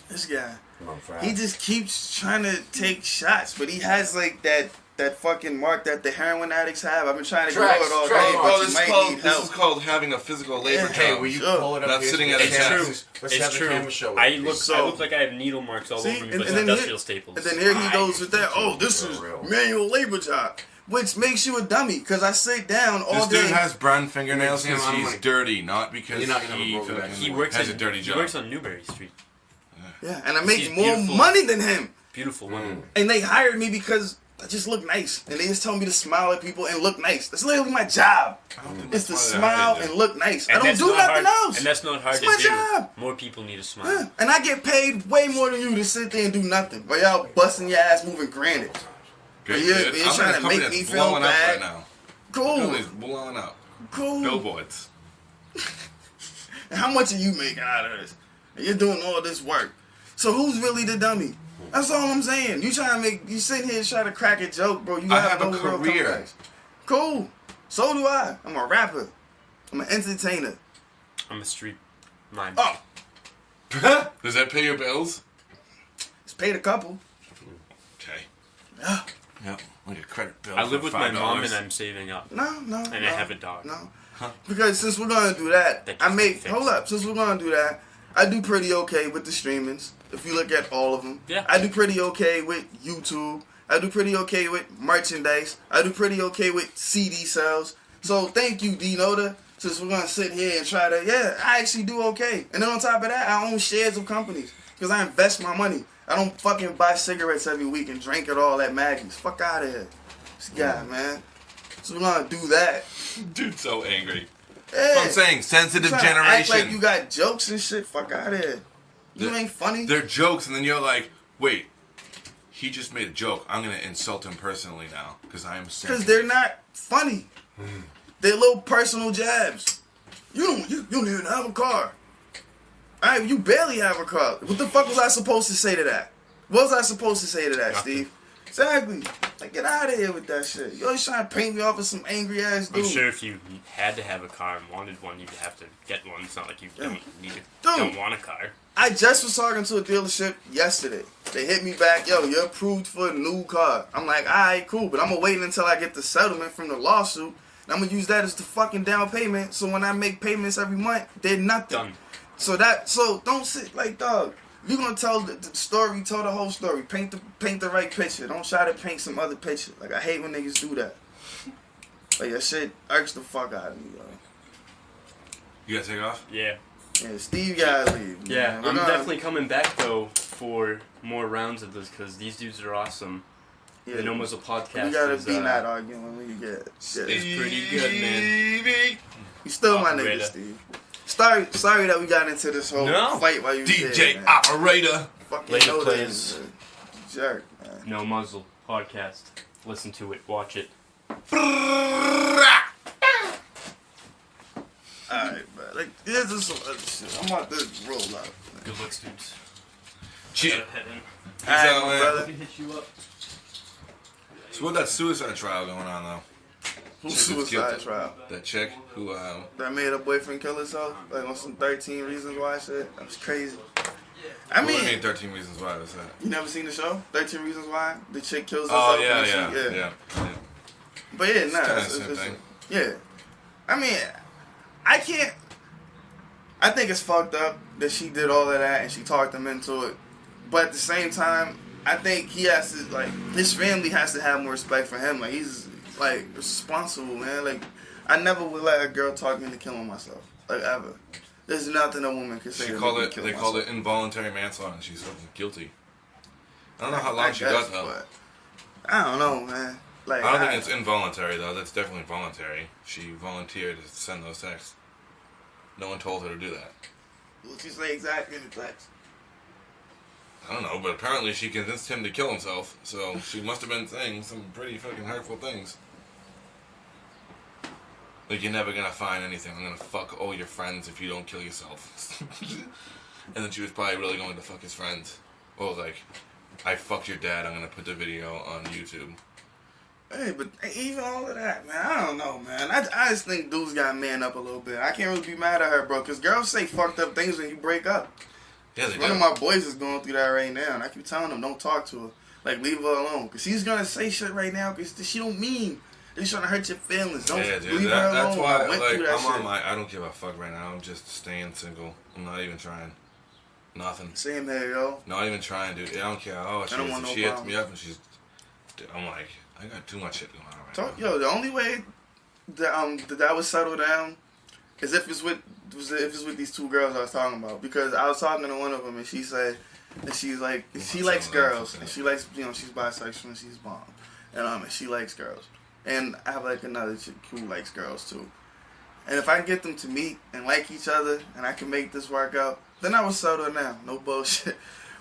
This guy. Come on, Fry. He just keeps trying to take shots, but he has like that fucking mark that the heroin addicts have. I've been trying to grow Tracks, it all tracks. day, Bro, but this you might is need called help. having a physical labor Yeah. Hey, job. will you Sure. pull it up Not here? sitting at a It's desk. true. Let's It's have the true. camera show it. I look So- like I have needle marks all See, over me, and but then industrial here- staples. And then here he goes with that. Oh, this For is real. manual labor job, which makes you a dummy because I sit down all This day. dude has brown fingernails Makes him because out of he's money. dirty, not because You're not gonna have a he broken back. fucking He works has at a dirty job. He works on Newberry Street. Yeah, and I make He's more beautiful. money than him. Beautiful women. And they hired me because I just look nice, and they just told me to smile at people and look nice. That's literally my job. I don't think It's to that's why they smile hired you. and look nice. I And don't that's do not nothing hard, else. And that's not hard It's to my do. job. More people need to smile. Yeah, and I get paid way more than you to sit there and do nothing. While y'all busting your ass moving granite. Great, You're- dude. you're I'm in trying a to company make that's me feel blowing up bad. right now. Cool. Company's blowing up. Cool. Billboards. And how much are you making out of this? And you're doing all this work. So who's really the dummy? That's all I'm saying. You sitting here trying to crack a joke, bro. You I have have no a real career. comebacks. Cool. So do I. I'm a rapper. I'm an entertainer. I'm a street mime. Oh, Does that pay your bills? it's paid a couple. Okay. Yeah. Yep. Like a credit bill. I for live with my mom $5. and I'm saving up. No. And I have a dog. No. Because since we're gonna do that, That I just make. fixed. Hold up. Since we're gonna do that, I do pretty okay with the streamings. If you look at all of them, Yeah. I do pretty okay with YouTube. I do pretty okay with merchandise. I do pretty okay with CD sales. So thank you, D.Nota. Since we're gonna sit here and try to, yeah, I actually do okay. And then on top of that, I own shares of companies because I invest my money. I don't fucking buy cigarettes every week and drink it all at Maggie's. Fuck out of here, this guy, man. So we're gonna do that. Dude's so angry. Yeah. That's what I'm saying. Sensitive Trying to generation. Act like you got jokes and shit. Fuck out of here. You They're- ain't funny. They're jokes, and then you're like, wait, he just made a joke. I'm going to insult him personally now because I am Because sensitive. they're not funny. They're little personal jabs. You don't even have a car. Alright, you barely have a car. What the fuck was I supposed to say to that? What was I supposed to say to that, Nothing. Steve? Exactly. Like, get out of here with that shit. You always trying to paint me off as some angry ass I'm dude. sure if you had to have a car and wanted one, you'd have to get one. It's not like you don't need it. Dude. Don't want a car. I just was talking to a dealership yesterday. They hit me back, yo, you're approved for a new car. I'm like, alright, cool, but I'm gonna wait until I get the settlement from the lawsuit. And I'm gonna use that as the fucking down payment. So when I make payments every month, they're nothing. Done. So don't sit like, dog. If you're gonna tell the story, tell the whole story. Paint the right picture. Don't try to paint some other picture. Like, I hate when niggas do that. Like, that shit irks the fuck out of me, yo. You got to take off? Yeah. Yeah, Steve gotta leave. Yeah, man. We're I'm gonna- definitely coming back though for more rounds of this because these dudes are awesome. yeah, The No Muzzle Podcast We gotta is, be not arguing when we get. is pretty good, man. You still my Operator. nigga, Steve. Sorry that we got into this whole No. fight while you was DJ there, man. Operator. Fucking Later know plays. that, jerk, man. No Muzzle Podcast. Listen to it. Watch it. Alright, man. Like, here's just some other shit. I'm about to roll up. Man. Good looks, dudes. Cheat. Gotta head in. Peace out, man. brother. Hit you up. So what that suicide trial going on though? Who's Chick was suicide guilty. trial? That chick who That made her boyfriend kill herself? Like on some 13 Reasons Why shit? That was crazy. I what do you mean, mean 13 Reasons Why was that? you never seen the show? 13 Reasons Why? The chick kills herself. Oh yeah, and then yeah. But yeah, nah. Kinda It's, the same it's, thing. yeah. I mean, I can't. I think it's fucked up that she did all of that and she talked him into it. But at the same time, I think he has to, like, his family has to have more respect for him. Like, he's, like, responsible, man. Like, I never would let a girl talk me into killing myself. Like, ever. There's nothing a woman can say. She to called make me it. kill They myself. called it involuntary manslaughter, and she's guilty. I don't know how long I she guess, got though. but I don't know, man. Like, I don't think it's involuntary though. That's definitely voluntary. She volunteered to send those texts. No one told her to do that. What you say exactly in the text? I don't know, but apparently she convinced him to kill himself. So she must have been saying some pretty fucking hurtful things. Like, you're never gonna find anything. I'm gonna fuck all your friends if you don't kill yourself. And then she was probably really going to fuck his friends. Or like, I fucked your dad. I'm gonna put the video on YouTube. Hey, but even all of that, man, I don't know, man. I just think dudes got man up a little bit. I can't really be mad at her, bro, because girls say fucked up things when you break up. Yeah, they One do. of my boys is going through that right now, and I keep telling him, don't talk to her. Like, leave her alone. Because she's going to say shit right now because she don't mean. She's trying to hurt your feelings. Don't Yeah, dude. leave her alone. That's why, I went like, through that I'm on shit. my. I don't give a fuck right now. I'm just staying single. I'm not even trying. Nothing. Same here, yo. Not even trying, dude. I don't care. Oh, I don't want no she hits problems. me up and she's. Dude, I'm like, I got too much shit going on right now. Yo, the only way that would settle down is if it's with these two girls I was talking about. Because I was talking to one of them and she said that she's like she likes girls and she likes she's bisexual and she's bomb and she likes girls and I have like another chick who likes girls too. And if I can get them to meet and like each other and I can make this work out, then I will settle down. No bullshit.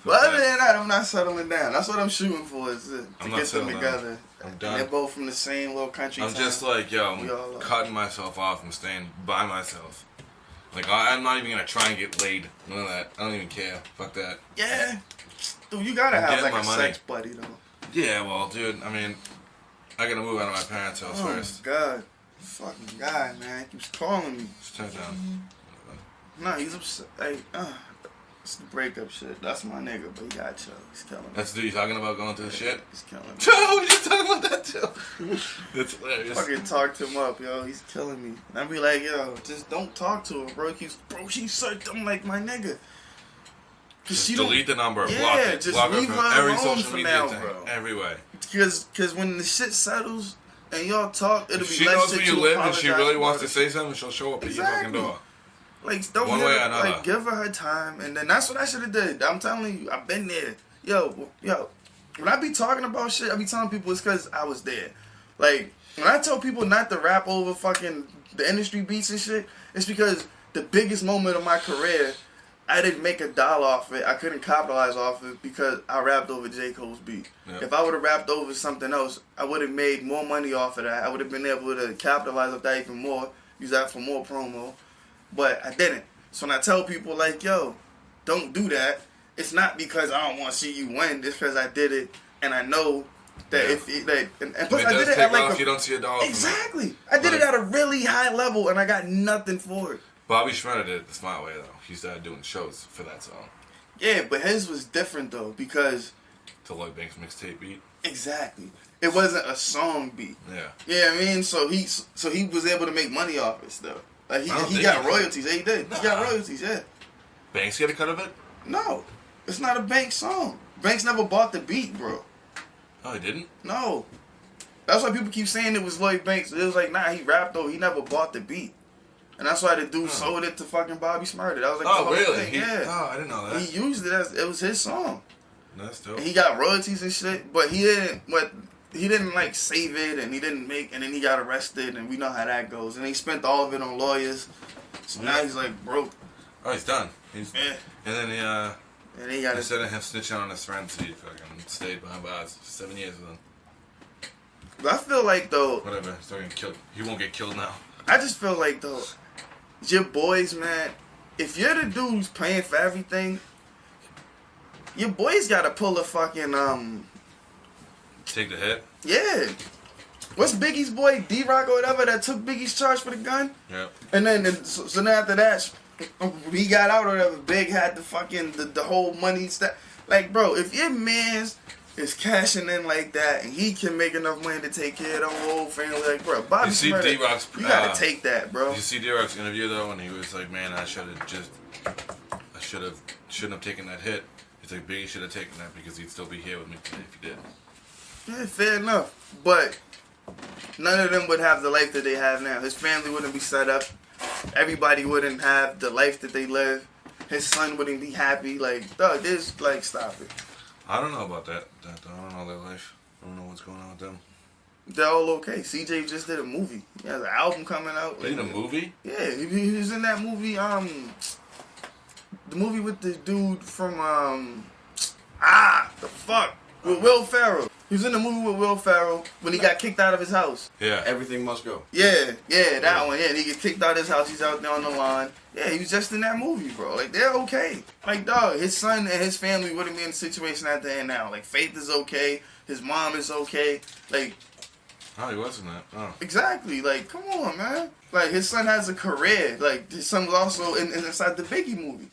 But other than that, I'm not settling down. That's what I'm shooting for is to I'm get not them settling together. down. I'm And done. they're both from the same little country I'm town. just like, yo, We all I'm are. cutting myself off. I'm staying by myself. Like, I'm not even gonna try and get laid. None of that. I don't even care. Fuck that. Yeah. Dude, you gotta I'm have getting like my a money. sex buddy though. Yeah, well, dude, I mean, I gotta move out of my parents' house Oh my first. god. Fucking guy, man. He keeps calling me. Just turn it down. No, he's upset. Hey, it's the breakup shit. That's my nigga, but he got chill. He's killing me. That's the dude you talking about going through the shit? He's killing me. Joe, you talking about that too? That's hilarious. Fucking talked him up, yo. He's killing me. And I be like, yo, just don't talk to her, bro. She's so dumb like my nigga. Just delete the number, Yeah, block it, just block it leave from her every alone social for media now, thing, bro. every way. Cause when the shit settles and y'all talk, it'll If be she less knows shit where you to live and she apologize really wants about to say something, she'll show up at your fucking Exactly. door. Like, don't One give way her, or another. like, give her time, and then that's what I should have did. I'm telling you, I've been there. Yo, when I be talking about shit, I be telling people it's because I was there. Like, when I tell people not to rap over fucking the industry beats and shit, it's because the biggest moment of my career, I didn't make $1 off it. I couldn't capitalize off it because I rapped over J. Cole's beat. Yep. If I would have rapped over something else, I would have made more money off of that. I would have been able to capitalize off that even more, use that for more promo. But I didn't. So when I tell people, like, yo, don't do that, it's not because I don't want to see you win. It's because I did it, and I know that Yeah. if it, like, and If plus it I does did it take at like off, you don't see $1 from it. exactly. I did it Like- at a really high level, and I got nothing for it. Bobby Shmurda did it the smart way, though. He started doing shows for that song. Yeah, but his was different though because To Lloyd Banks mixtape beat. exactly it wasn't a song beat. Yeah. Yeah, I mean, so he was able to make money off it still. Like I don't he think got he- royalties. Yeah, he did. He got Nah. royalties. Yeah. Banks get a cut of it? No, it's not a Banks song. Banks never bought the beat, bro. Oh, he didn't? No. That's why people keep saying it was Lloyd Banks. It was like, nah, he rapped though. He never bought the beat. And that's why the dude sold it to fucking Bobby Smurda. That was like the Oh, whole really? thing. Yeah. Oh, I didn't know that. He used it as it was his song. That's dope. And he got royalties and shit, but he didn't like save it, and he didn't make, and then he got arrested, and we know how that goes. And he spent all of it on lawyers, so now he's like broke. Oh, he's done. He's, Yeah. And then And he got his. instead of him snitching on his friends, he fucking stayed behind bars for 7 years with him. But I feel like though, Whatever. He's not gonna kill. He won't get killed now. I just feel like though, your boys, man, if you're the dude who's paying for everything, your boys gotta pull a fucking Take the hit. Yeah. What's Biggie's boy, D-Rock or whatever, that took Biggie's charge for the gun? Yep. And then, so then after that, he got out or whatever, Big had the fucking, the whole money stuff. Like, bro, if your man's is cashing in like that and he can make enough money to take care of the whole family, like, bro, Bobby You see Shmurda, D-Rock's, you gotta take that, bro. You see D-Rock's interview, though, and he was like, man, I shouldn't have taken that hit. He's like, Biggie should have taken that because he'd still be here with me today if he did. Yeah, fair enough. But none of them would have the life that they have now. His family wouldn't be set up. Everybody wouldn't have the life that they live. His son wouldn't be happy. Like, dog, this, like, stop it. I don't know about that. I don't know their life. I don't know what's going on with them. They're all okay. CJ just did a movie. He has an album coming out. They did a movie? Yeah, he was in that movie, the movie with the dude from, with Will Ferrell. He was in the movie with Will Ferrell when he got kicked out of his house. Yeah. Everything Must Go. Yeah, that one. Yeah, he get kicked out of his house. He's out there on the lawn. Yeah, he was just in that movie, bro. Like, they're okay. Like, dog, his son and his family wouldn't be in the situation at the end now. Like, Faith is okay. His mom is okay. Like, Oh, he wasn't that. Oh. exactly. Like, come on, man. Like, his son has a career. Like, his son was also inside the Biggie movie.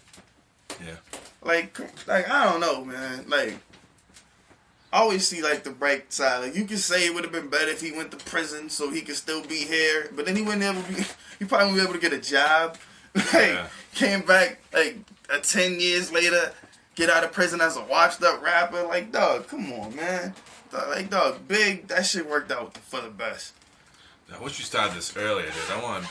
Yeah. Like, I don't know, man. Like, I always see, like, the bright side. Like, you could say it would have been better if he went to prison so he could still be here. But then he wouldn't able to be, he probably wouldn't be able to get a job. Like, came back, like, 10 years later, get out of prison as a washed-up rapper. Like, dog, come on, man. Like, dog, Big, that shit worked out for the best. I wish you started this earlier, dude. I want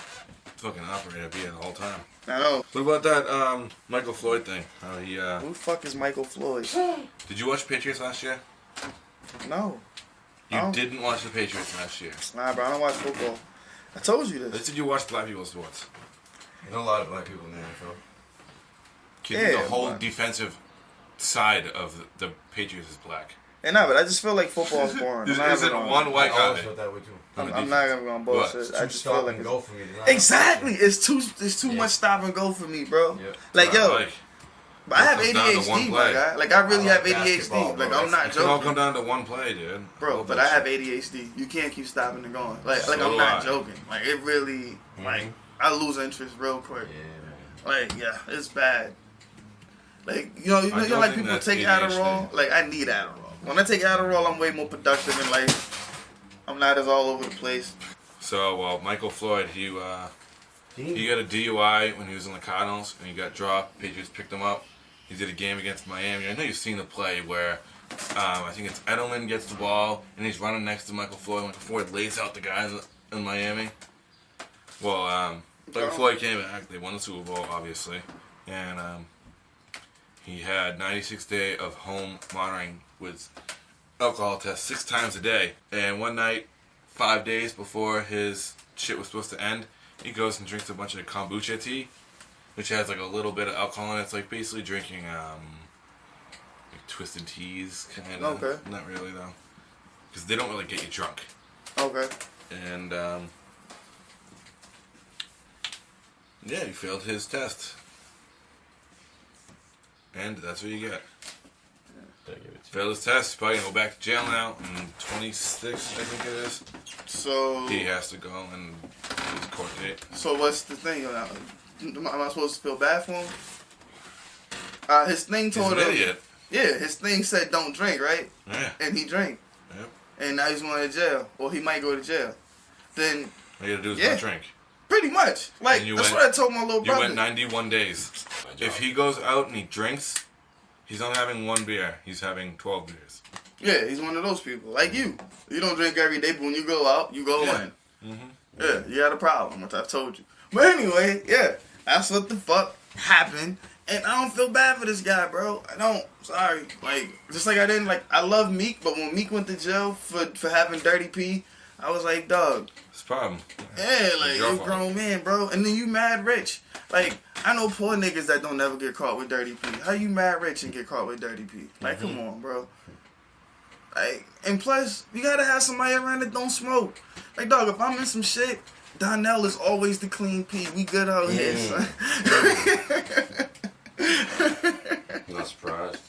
fucking operator to be here the whole time. I know. What about that Michael Floyd thing? How he, Who the fuck is Michael Floyd? Did you watch Patriots last year? No. You Oh. didn't watch the Patriots last year. Nah, bro, I don't watch football. I told you They this. said you watched black people's sports. There's a lot of black people in the NFL. The whole but- defensive side of the Patriots is black. And nah, but I just feel like football is boring. There I'm not isn't even gonna- one white I guy. always felt that way too. I'm not even gonna bullshit. What? I Too just stop feel like and it's, go for me. exactly. It's too much stop and go for me, bro. Yep. Like, yo, Like, but I have It comes down to one ADHD, play. my guy. Like, I really I have like ADHD. basketball, bro. Like, I'm not it can all come joking, down to one play, dude. bro. All But I have bullshit. ADHD. You can't keep stopping and going. Like So I'm do not I. joking. Like, it really, like, I lose interest real quick. Yeah. Like, yeah, it's bad. Like, you know, don't like think people that's take ADHD. Adderall. Like, I need Adderall. When I take Adderall, I'm way more productive in life. I'm not as all over the place. So, well, Michael Floyd, he got a DUI when he was in the Cardinals, and he got dropped. Patriots picked him up. He did a game against Miami. I know you've seen the play where I think it's Edelman gets the ball, and he's running next to Michael Floyd. Michael Floyd lays out the guys in Miami. Well, Michael Floyd came back. They won the Super Bowl, obviously. And he had 96 days of home monitoring with alcohol tests 6 times a day. And one night, 5 days before his shit was supposed to end, he goes and drinks a bunch of kombucha tea, which has like a little bit of alcohol in it. It's like basically drinking like twisted teas, kind of. Okay. Not really though, because they don't really get you drunk. Okay. And yeah, he failed his test, and that's what you get. Failed his test. Probably gonna go back to jail now. In 26, I think it is. So, He has to go and do his court date. so what's the thing? Am I supposed to feel bad for him? His thing He's told an him. idiot. Yeah, his thing said don't drink, right? Yeah. And he drank. Yep. And now he's going to jail. Or he might go to jail. Then, All you gotta do is Yeah. not drink. pretty much. Like, And you that's went- what I told my little You brother. went 91 days. If he goes out and he drinks, he's not having 1 beer. He's having 12 beers. Yeah, he's one of those people. Like you. You don't drink every day, but when you go out, you go Yeah. in. Yeah, you got a problem, which I've told you. But anyway, yeah, that's what the fuck happened. And I don't feel bad for this guy, bro. I don't. Sorry. Like, just like I didn't, like, I love Meek, but when Meek went to jail for having Dirty P, I was like, dog. It's a problem. Yeah, like, your you fault. grown man, bro. And then you mad rich. Like, I know poor niggas that don't never get caught with Dirty P. How you mad rich and get caught with Dirty P? Like, come on, bro. Like, and plus, you gotta have somebody around that don't smoke. Like, dog, if I'm in some shit, Donnell is always the clean P. We good out here, son. I'm not surprised.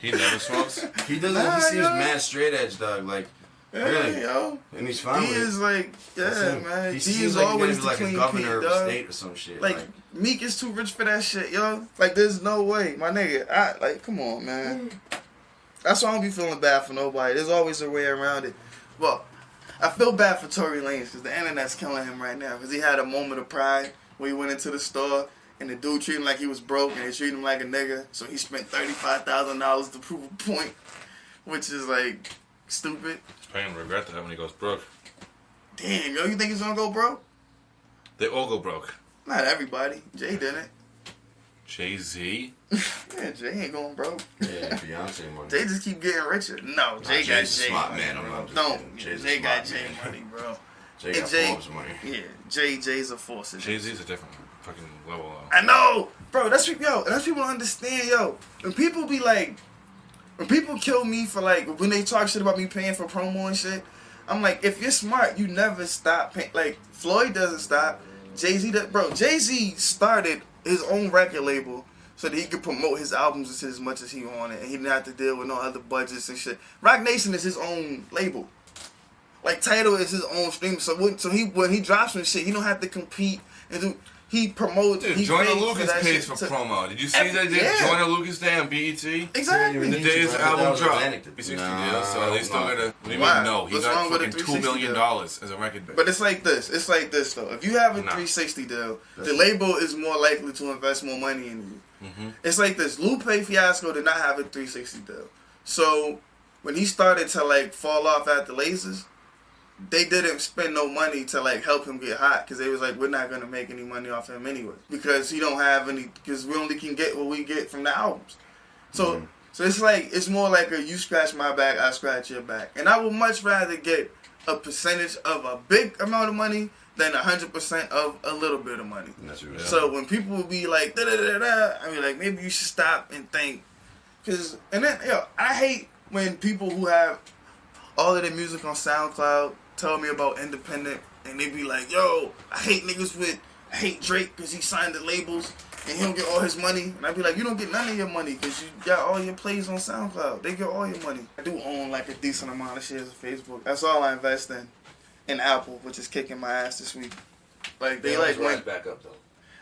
He never smokes. He doesn't. Nah, He seems yo. mad straight edge, dog. Like, really, yo. and he's fine He with it. is like, That's yeah, him. man. He He seems is like he's always gonna the be like a clean governor Pete, of a dog. state or some shit. Like, Meek is too rich for that shit, yo. Like, there's no way, my nigga. Like, come on, man. That's why I don't be feeling bad for nobody. There's always a way around it. Well, I feel bad for Tory Lanez because the internet's killing him right now. Because he had a moment of pride when he went into the store and the dude treated him like he was broke and they treated him like a nigga. So he spent $35,000 to prove a point, which is like stupid. He's paying regret that when he goes broke. Damn, yo, you think he's gonna go broke? They all go broke. Not everybody. Jay didn't. Jay-Z? Yeah, Jay ain't going broke. yeah, Beyonce money. Jay just keep getting richer. No, Jay got Jay's a Jay smart money, man, I'm bro. not just Don't. kidding. Jay's a Jay got smart Jay man. money, bro. Jay And got Jay- Forbes money. Yeah, Jay's a force. in it. Jay-Z's a different fucking level, though. I know, bro. That's people don't understand, yo. When people be like, when people kill me for like, when they talk shit about me paying for promo and shit, I'm like, if you're smart, you never stop paying. Like Floyd doesn't stop. Jay-Z, bro. Jay-Z started his own record label so that he could promote his albums and shit as much as he wanted, and he didn't have to deal with no other budgets and shit. Rock Nation is his own label. Like Tidal is his own stream, so when he drops some shit, he don't have to compete and do. He promotes. Dude, he Joyner pays Lucas that pays shit for to- promo. Did you see that they Yeah. Joyner Lucas Day on BET? Exactly. The day his album dropped. Atlantic. 360 Nah, deal, so they still no. gotta. What do you Why? mean, no? He What's got wrong with a fucking $2 360 million deal? as a record deal. But it's like this. It's like this though. If you have a Nah. 360 deal, the label is more likely to invest more money in you. Mm-hmm. It's like this. Lupe Fiasco did not have a 360 deal, so when he started to like fall off at the lasers, they didn't spend no money to like help him get hot because they was like, we're not gonna make any money off him anyway because he don't have any, because we only can get what we get from the albums. So so it's like, it's more like a you scratch my back, I scratch your back, and I would much rather get a percentage of a big amount of money than 100% of a little bit of money. That's what So when people would be like da da da da, I mean like maybe you should stop and think, cause and then I hate when people who have all of their music on SoundCloud tell me about independent and they be like, yo, I hate Drake because he signed the labels and he don't get all his money, and I be like, you don't get none of your money because you got all your plays on SoundCloud. They get all your money. I do own like a decent amount of shares of Facebook. That's all I invest in Apple, which is kicking my ass this week. Like they like went back up though.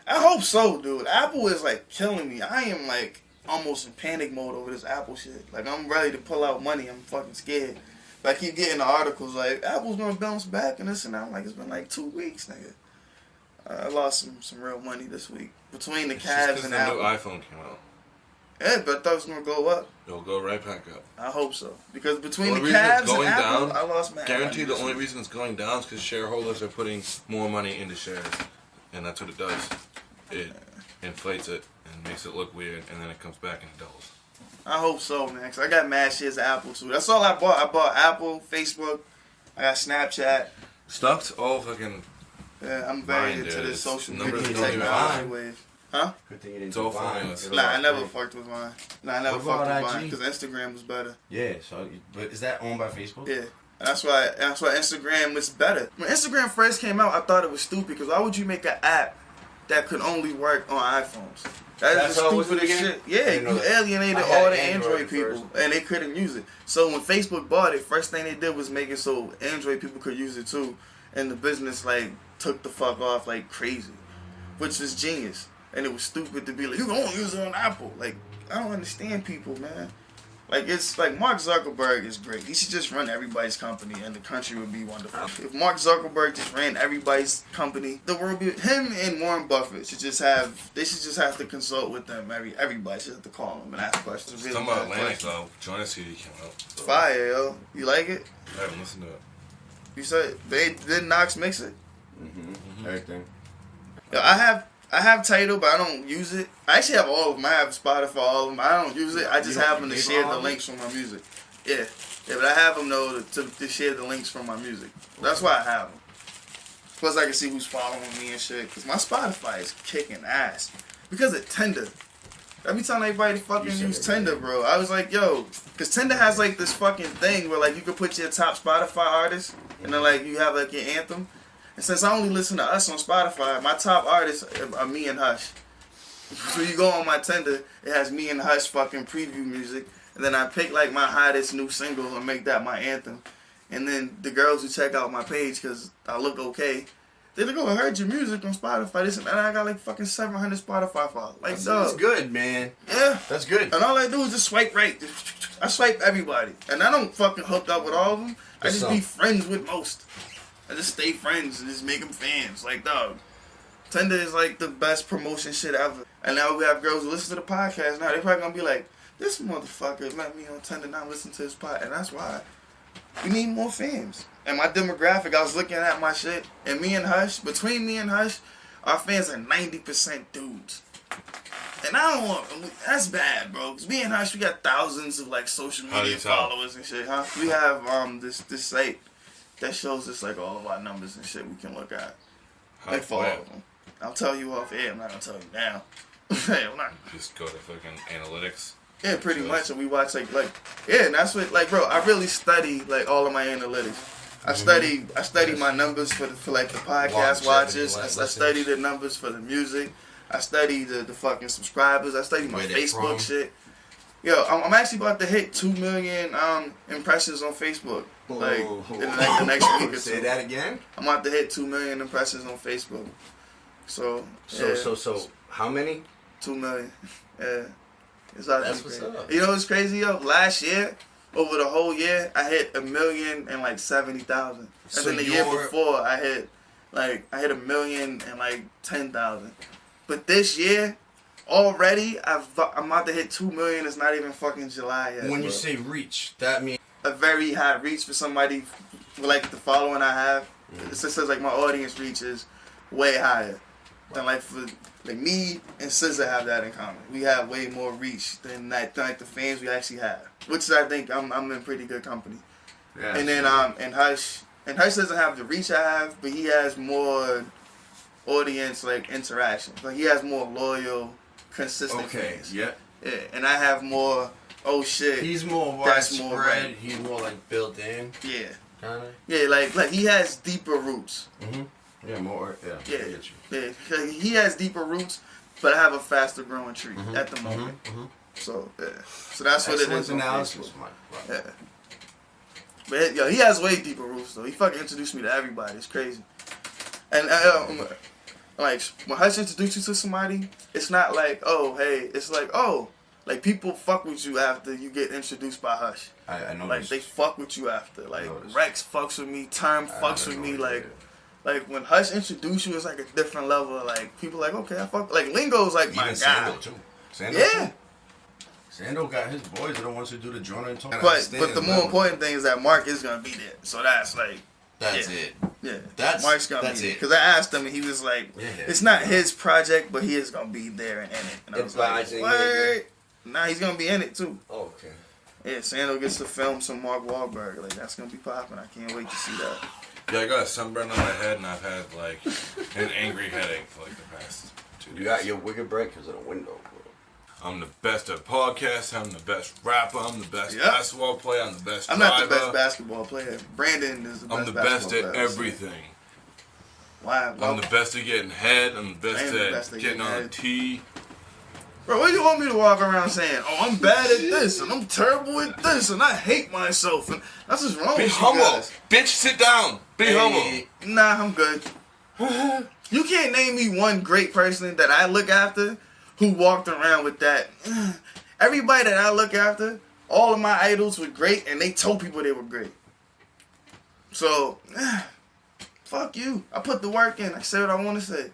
I hope so, dude. Apple is like killing me. I am like almost in panic mode over this Apple shit. Like I'm ready to pull out money. I'm fucking scared. I keep getting the articles like Apple's gonna bounce back and this and that. I'm like, it's been like 2 weeks, nigga. I lost some real money this week between the It's just Cavs 'cause and the new Apple. iPhone came out. Yeah, but I thought it was gonna go up. It'll go right back up. I hope so because between The the only reason Cavs it's and going Apple, down, I lost my Guarantee the money only this reason it's going down is because shareholders are putting more money into shares, and that's what it does. It inflates it and makes it look weird, and then it comes back and it doubles. week. I hope so, man. Cause I got mad shares of Apple too. That's all I bought. I bought Apple, Facebook. I got Snapchat. Stock's all fucking. Yeah, I'm very Mine, into dude. this social Numbers media don't even technology lie. wave. Huh? Good thing you didn't It's all do Vine. formless. Nah, I never fucked with mine. Nah, I never What fucked about with mine IG? because Instagram was better. Yeah, so but is that owned by Facebook? Yeah. And that's why Instagram was better. When Instagram first came out, I thought it was stupid because why would you make an app that could only work on iPhones? That is That's how it the was stupidest again? shit. Yeah, I didn't know you that. alienated I had all the Android Android people first. and they couldn't use it. So when Facebook bought it, first thing they did was make it so Android people could use it too. And the business like took the fuck off like crazy. Which was genius. And it was stupid to be like, you can only use it on Apple. Like, I don't understand people, man. Like, it's like Mark Zuckerberg is great. He should just run everybody's company and the country would be wonderful. If Mark Zuckerberg just ran everybody's company, the world would be, him and Warren Buffett should just have to consult with them. Everybody should have to call them and ask questions. Really Talking about bad Atlantic questions. though, Jonas CD came out. So Fire, yo. You like it? I haven't listened to it. You said, did Knox mix it? Everything. Yo, I have Tidal, but I don't use it. I actually have all of them. I have Spotify, all of them. I don't use it. I just You have them to gave share all the of them? links from my music. Yeah, but I have them though to share the links from my music. That's why I have them. Plus, I can see who's following me and shit. Cause my Spotify is kicking ass because of Tinder. Every time everybody fucking You said use it, Tinder, right? bro, I was like, yo, cause Tinder has like this fucking thing where like you can put your top Spotify artists and then like you have like your anthem. And since I only listen to us on Spotify, my top artists are me and Hush. So you go on my Tinder, it has me and Hush fucking preview music. And then I pick like my hottest new singles and make that my anthem. And then the girls who check out my page because I look okay, they like, oh, I heard your music on Spotify. This and that. I got like fucking 700 Spotify followers. Like, That's good, man. Yeah. That's good. And all I do is just swipe right. I swipe everybody. And I don't fucking hook up with all of them. I just be friends with most. I just stay friends and just make them fans. Like, dog, Tinder is like the best promotion shit ever. And now we have girls who listen to the podcast now. They're probably going to be like, this motherfucker let me on Tinder now listen to his pod. And that's why we need more fans. And my demographic, I was looking at my shit. And me and Hush, between me and Hush, our fans are 90% dudes. And I don't want, that's bad, bro. Because me and Hush, we got thousands of like social media followers and shit, huh? We have this site that shows us like all of our numbers and shit we can look at. Like for all of them. I'll tell you off air, I'm not gonna tell you now. I'm not. Just go to fucking analytics. Yeah, pretty much. And we watch like yeah, and that's what like, bro, I really study like all of my analytics. I study my numbers for like the podcast watches. I study the numbers for the music. I study the fucking subscribers. I study my Facebook shit. Yo, I'm actually about to hit 2 million impressions on Facebook. Like in the next week or two. Say that again? I'm about to hit 2 million impressions on Facebook. So how many? 2 million. Yeah. That's what's up. You know what's crazy, yo? Last year, over the whole year, I hit 1,070,000. And then the year before, I hit 1,010,000. But this year, already, I'm about to hit 2 million. It's not even fucking July yet. When you say reach, that means a very high reach for somebody like the following I have. It says like my audience reach is way higher than like for like me and SZA have that in common. We have way more reach than like the fans we actually have, which I think I'm in pretty good company. Yeah, and then and Hush doesn't have the reach I have, but he has more audience like interaction. Like he has more loyal, consistent fans. Yeah. And I have more. Oh shit. He's more widespread. He's more like built in. Yeah. Kinda. Yeah, like he has deeper roots. Mhm. Yeah, more. Yeah. Yeah. I get you. Yeah. He has deeper roots, but I have a faster growing tree at the moment. So yeah. So that's what it is. Analysis, yeah. But yo, he has way deeper roots though. He fucking introduced me to everybody. It's crazy. And like when Hush introduced you to somebody, it's not like, oh hey, it's like, oh, like people fuck with you after you get introduced by Hush. I know. Like they fuck with you after. Like Rex fucks with me, Term fucks with me. Like when Hush introduced you, it's like a different level. Like people like, okay, I fuck. Like Lingo's like my guy. Sandal too. Yeah. Sandal got his boys are the ones who do the joint and talk. But the more important thing is that Mark is gonna be there. So that's like. That's it. Yeah, Mark's gonna be there. Because I asked him and he was like, it's not his project, but he is gonna be there and in it. And I was like, what? Nah, he's gonna be in it too. Oh, okay. Yeah, Sandal gets to film some Mark Wahlberg. Like that's gonna be popping. I can't wait to see that. Yeah, I got a sunburn on my head and I've had like an angry headache for like the past 2 days. You got your wicked breakers in a window, bro. I'm the best at podcasts. I'm the best rapper. I'm the best basketball player. I'm the best driver. I'm not the best basketball player. Brandon is the best. I'm the best at everything. Why? I'm the best at getting head. I'm the best at getting on the tee. Bro, what do you want me to walk around saying? Oh, I'm bad at this, and I'm terrible at this, and I hate myself, and that's what's wrong with you guys. Bitch, sit down. Be humble. Nah, I'm good. You can't name me one great person that I look after who walked around with that. Everybody that I look after, all of my idols were great, and they told people they were great. So, fuck you. I put the work in. I say what I want to say.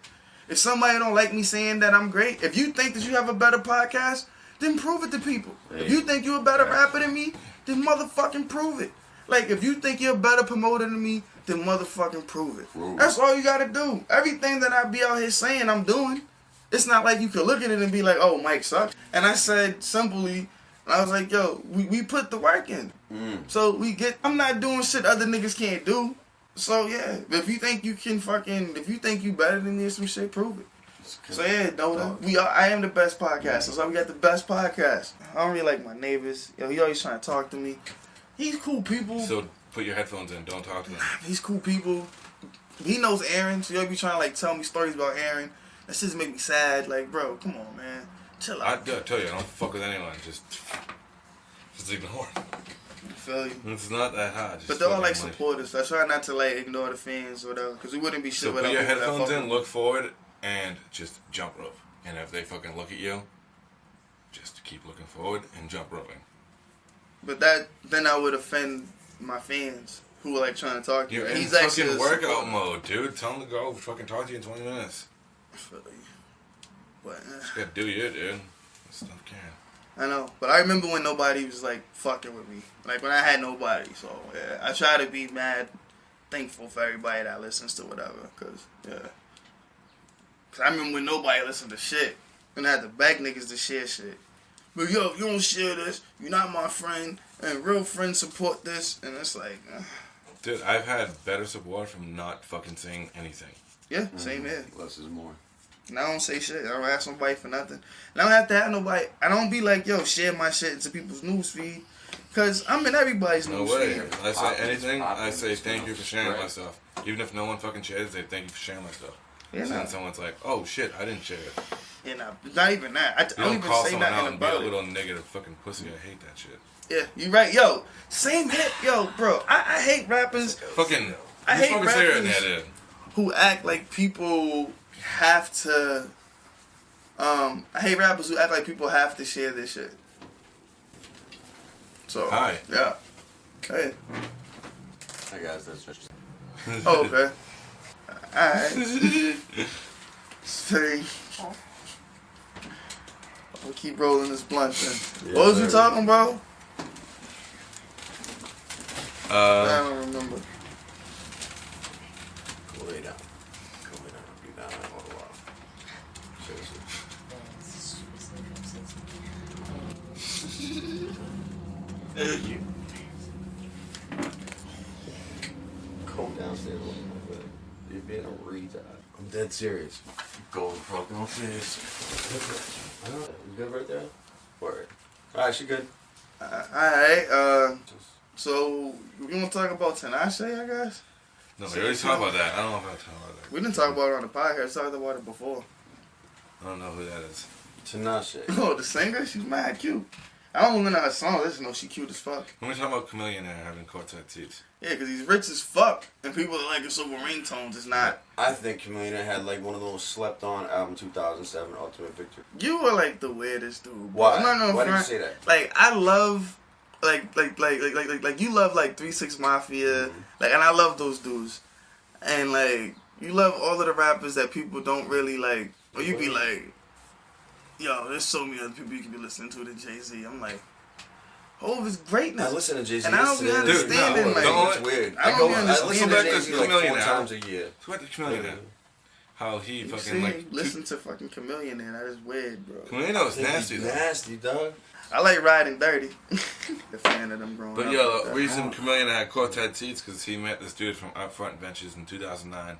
If somebody don't like me saying that I'm great, if you think that you have a better podcast, then prove it to people. If you think you're a better rapper than me, then motherfucking prove it. Like, if you think you're a better promoter than me, then motherfucking prove it. That's all you gotta do. Everything that I be out here saying I'm doing, it's not like you could look at it and be like, oh, Mike sucks. And I said simply, I was like, yo, we put the work in. So I'm not doing shit other niggas can't do. So yeah, if you think you can if you think you better than me or some shit, prove it. So yeah, D.Nota, I am the best podcast. That's why we got the best podcast. I don't really like my neighbors. Yo, he always trying to talk to me. He's cool people. So put your headphones in. Don't talk to them. He's cool people. He knows Aaron, so he'll be trying to like tell me stories about Aaron. That just make me sad. Like, bro, come on, man, chill out. I tell you, I don't fuck with anyone. Just Just ignore it. I feel you. It's not that hard. Just But they're all like fucking, supporters. I try not to like ignore the fans or whatever, because we wouldn't be shit So without put your people that headphones fuck in, with look forward, and just jump rope. And if they fucking look at you, just keep looking forward and jump roping. But then I would offend my fans who were like trying to talk to You're you. in He's actually fucking a workout supporter. mode, dude. Tell them to go fucking talk to you in 20 minutes. I feel you. But Just gotta do you, dude. Stuff can. I know. But I remember when nobody was like fucking with me. Like when I had nobody. So yeah, I try to be mad thankful for everybody that listens to whatever. Cause I remember when nobody listened to shit. And I had to beg niggas to share shit. But yo, if you don't share this, you're not my friend. And real friends support this. And it's like, Dude, I've had better support from not fucking saying anything. yeah, same here. Less is more. And I don't say shit. I don't ask nobody for nothing. And I don't have to have nobody. I don't be like, yo, share my shit into people's news feed. Because I'm in everybody's No news way. feed. If I say anything, I Poppins, say thank you for sharing right. my stuff. Even if no one fucking shares, they thank you for sharing my stuff. Yeah, So nah. then someone's like, oh shit, I didn't share it. And not even that. I You don't don't even call say someone out nothing and be a about it. little negative fucking pussy. I hate that shit. Yeah, you right. Yo, same hit. Yo, bro, I hate rappers Fucking, I you hate fucking say it in rappers. there, dude. who act like people have to. I hate rappers who act like people have to share this shit. So Hi. yeah. Hey. Hey guys, that's just. Oh, okay. Alright. Say. We'll keep rolling this blunt then. Yeah, What was you sir. talking about? I don't remember. Go lay down. Go lay down. Be down in a little while. Seriously. You. Go downstairs. You're being a retard. I'm dead serious. Go fucking upstairs. You good right there? Word. Alright, she good. Alright, so we want to talk about Tinashe, I guess? No, we already talked about that. I don't know if I talked about that. We didn't talk about it on the podcast. We talked about it before. I don't know who that is. Tinashe. Oh, the singer? She's mad cute. I don't even know her song. I just know she cute as fuck. When we talking about Chameleon there having quartet teeth. Yeah, because he's rich as fuck. And people are like, it's over ringtones. It's not. I think Chameleon had like one of those slept on album 2007 Ultimate Victory. You were like the weirdest dude. Bro. Why? I'm not gonna Why did you front. say that? Like, I love. Like you love like 3-6 Mafia. Like, and I love those dudes. And like, you love all of the rappers that people don't really like. Or you be like, yo, there's so many other people you can be listening to than Jay-Z. I'm like, Hov is greatness. I listen to Jay-Z. And I don't be yesterday. understanding, Dude, no, like, don't- It's weird. I don't be I listen understanding. to Back to Jay-Z like Chameleon 4 now. times a year. So what the Chameleon there? How he You fucking see, like... listen to fucking Chameleon and that is weird, bro. Chameleon was nasty though. Nasty, dog. I like Riding Dirty. The fan of them growing But up. yo, the like reason Chameleon had quartet teeth because he met this dude from Upfront Ventures in 2009,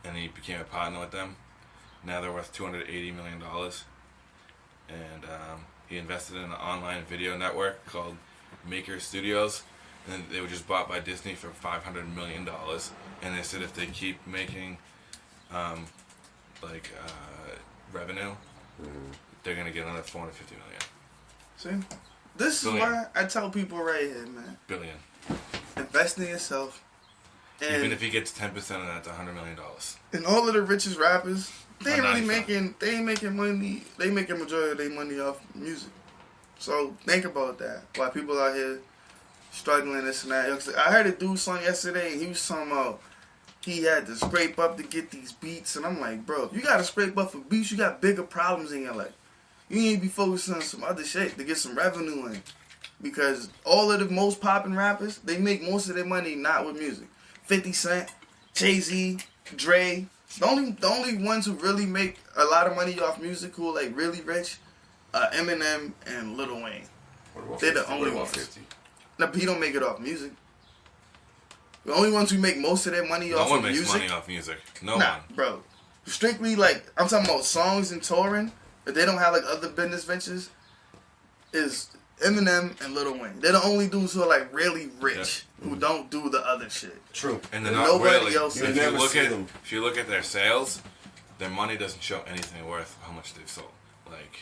and he became a partner with them. Now they're worth $280 million, and he invested in an online video network called Maker Studios, and they were just bought by Disney for $500 million. And they said if they keep making revenue, they're gonna get another $450 million. See? This is Billion. why I tell people right here, man. Billion. Invest in yourself. And Even if he gets 10% of that, it's $100 million. and all of the richest rappers, they ain't really 95. they ain't making money. They making majority of their money off music. So think about that. Why people out here struggling this and that. I heard a dude song yesterday and he was talking about he had to scrape up to get these beats, and I'm like, bro, if you gotta scrape up for beats, you got bigger problems in your life. You need to be focusing on some other shit to get some revenue in. Because all of the most popping rappers, they make most of their money not with music. 50 Cent, Jay-Z, Dre. The only ones who really make a lot of money off music, who are like really rich, Eminem and Lil Wayne. They're the only ones. 50. No, but he don't make it off music. The only ones who make most of their money No off one of makes music. money off music. No Nah, one. bro. Strictly like I'm talking about songs and touring. If they don't have like other business ventures, is Eminem and Lil Wayne. They're the only dudes who are like really rich who don't do the other shit. True. And they're And not nobody really. else If is. you never look see at them. if you look at their sales, their money doesn't show anything worth how much they've sold. Like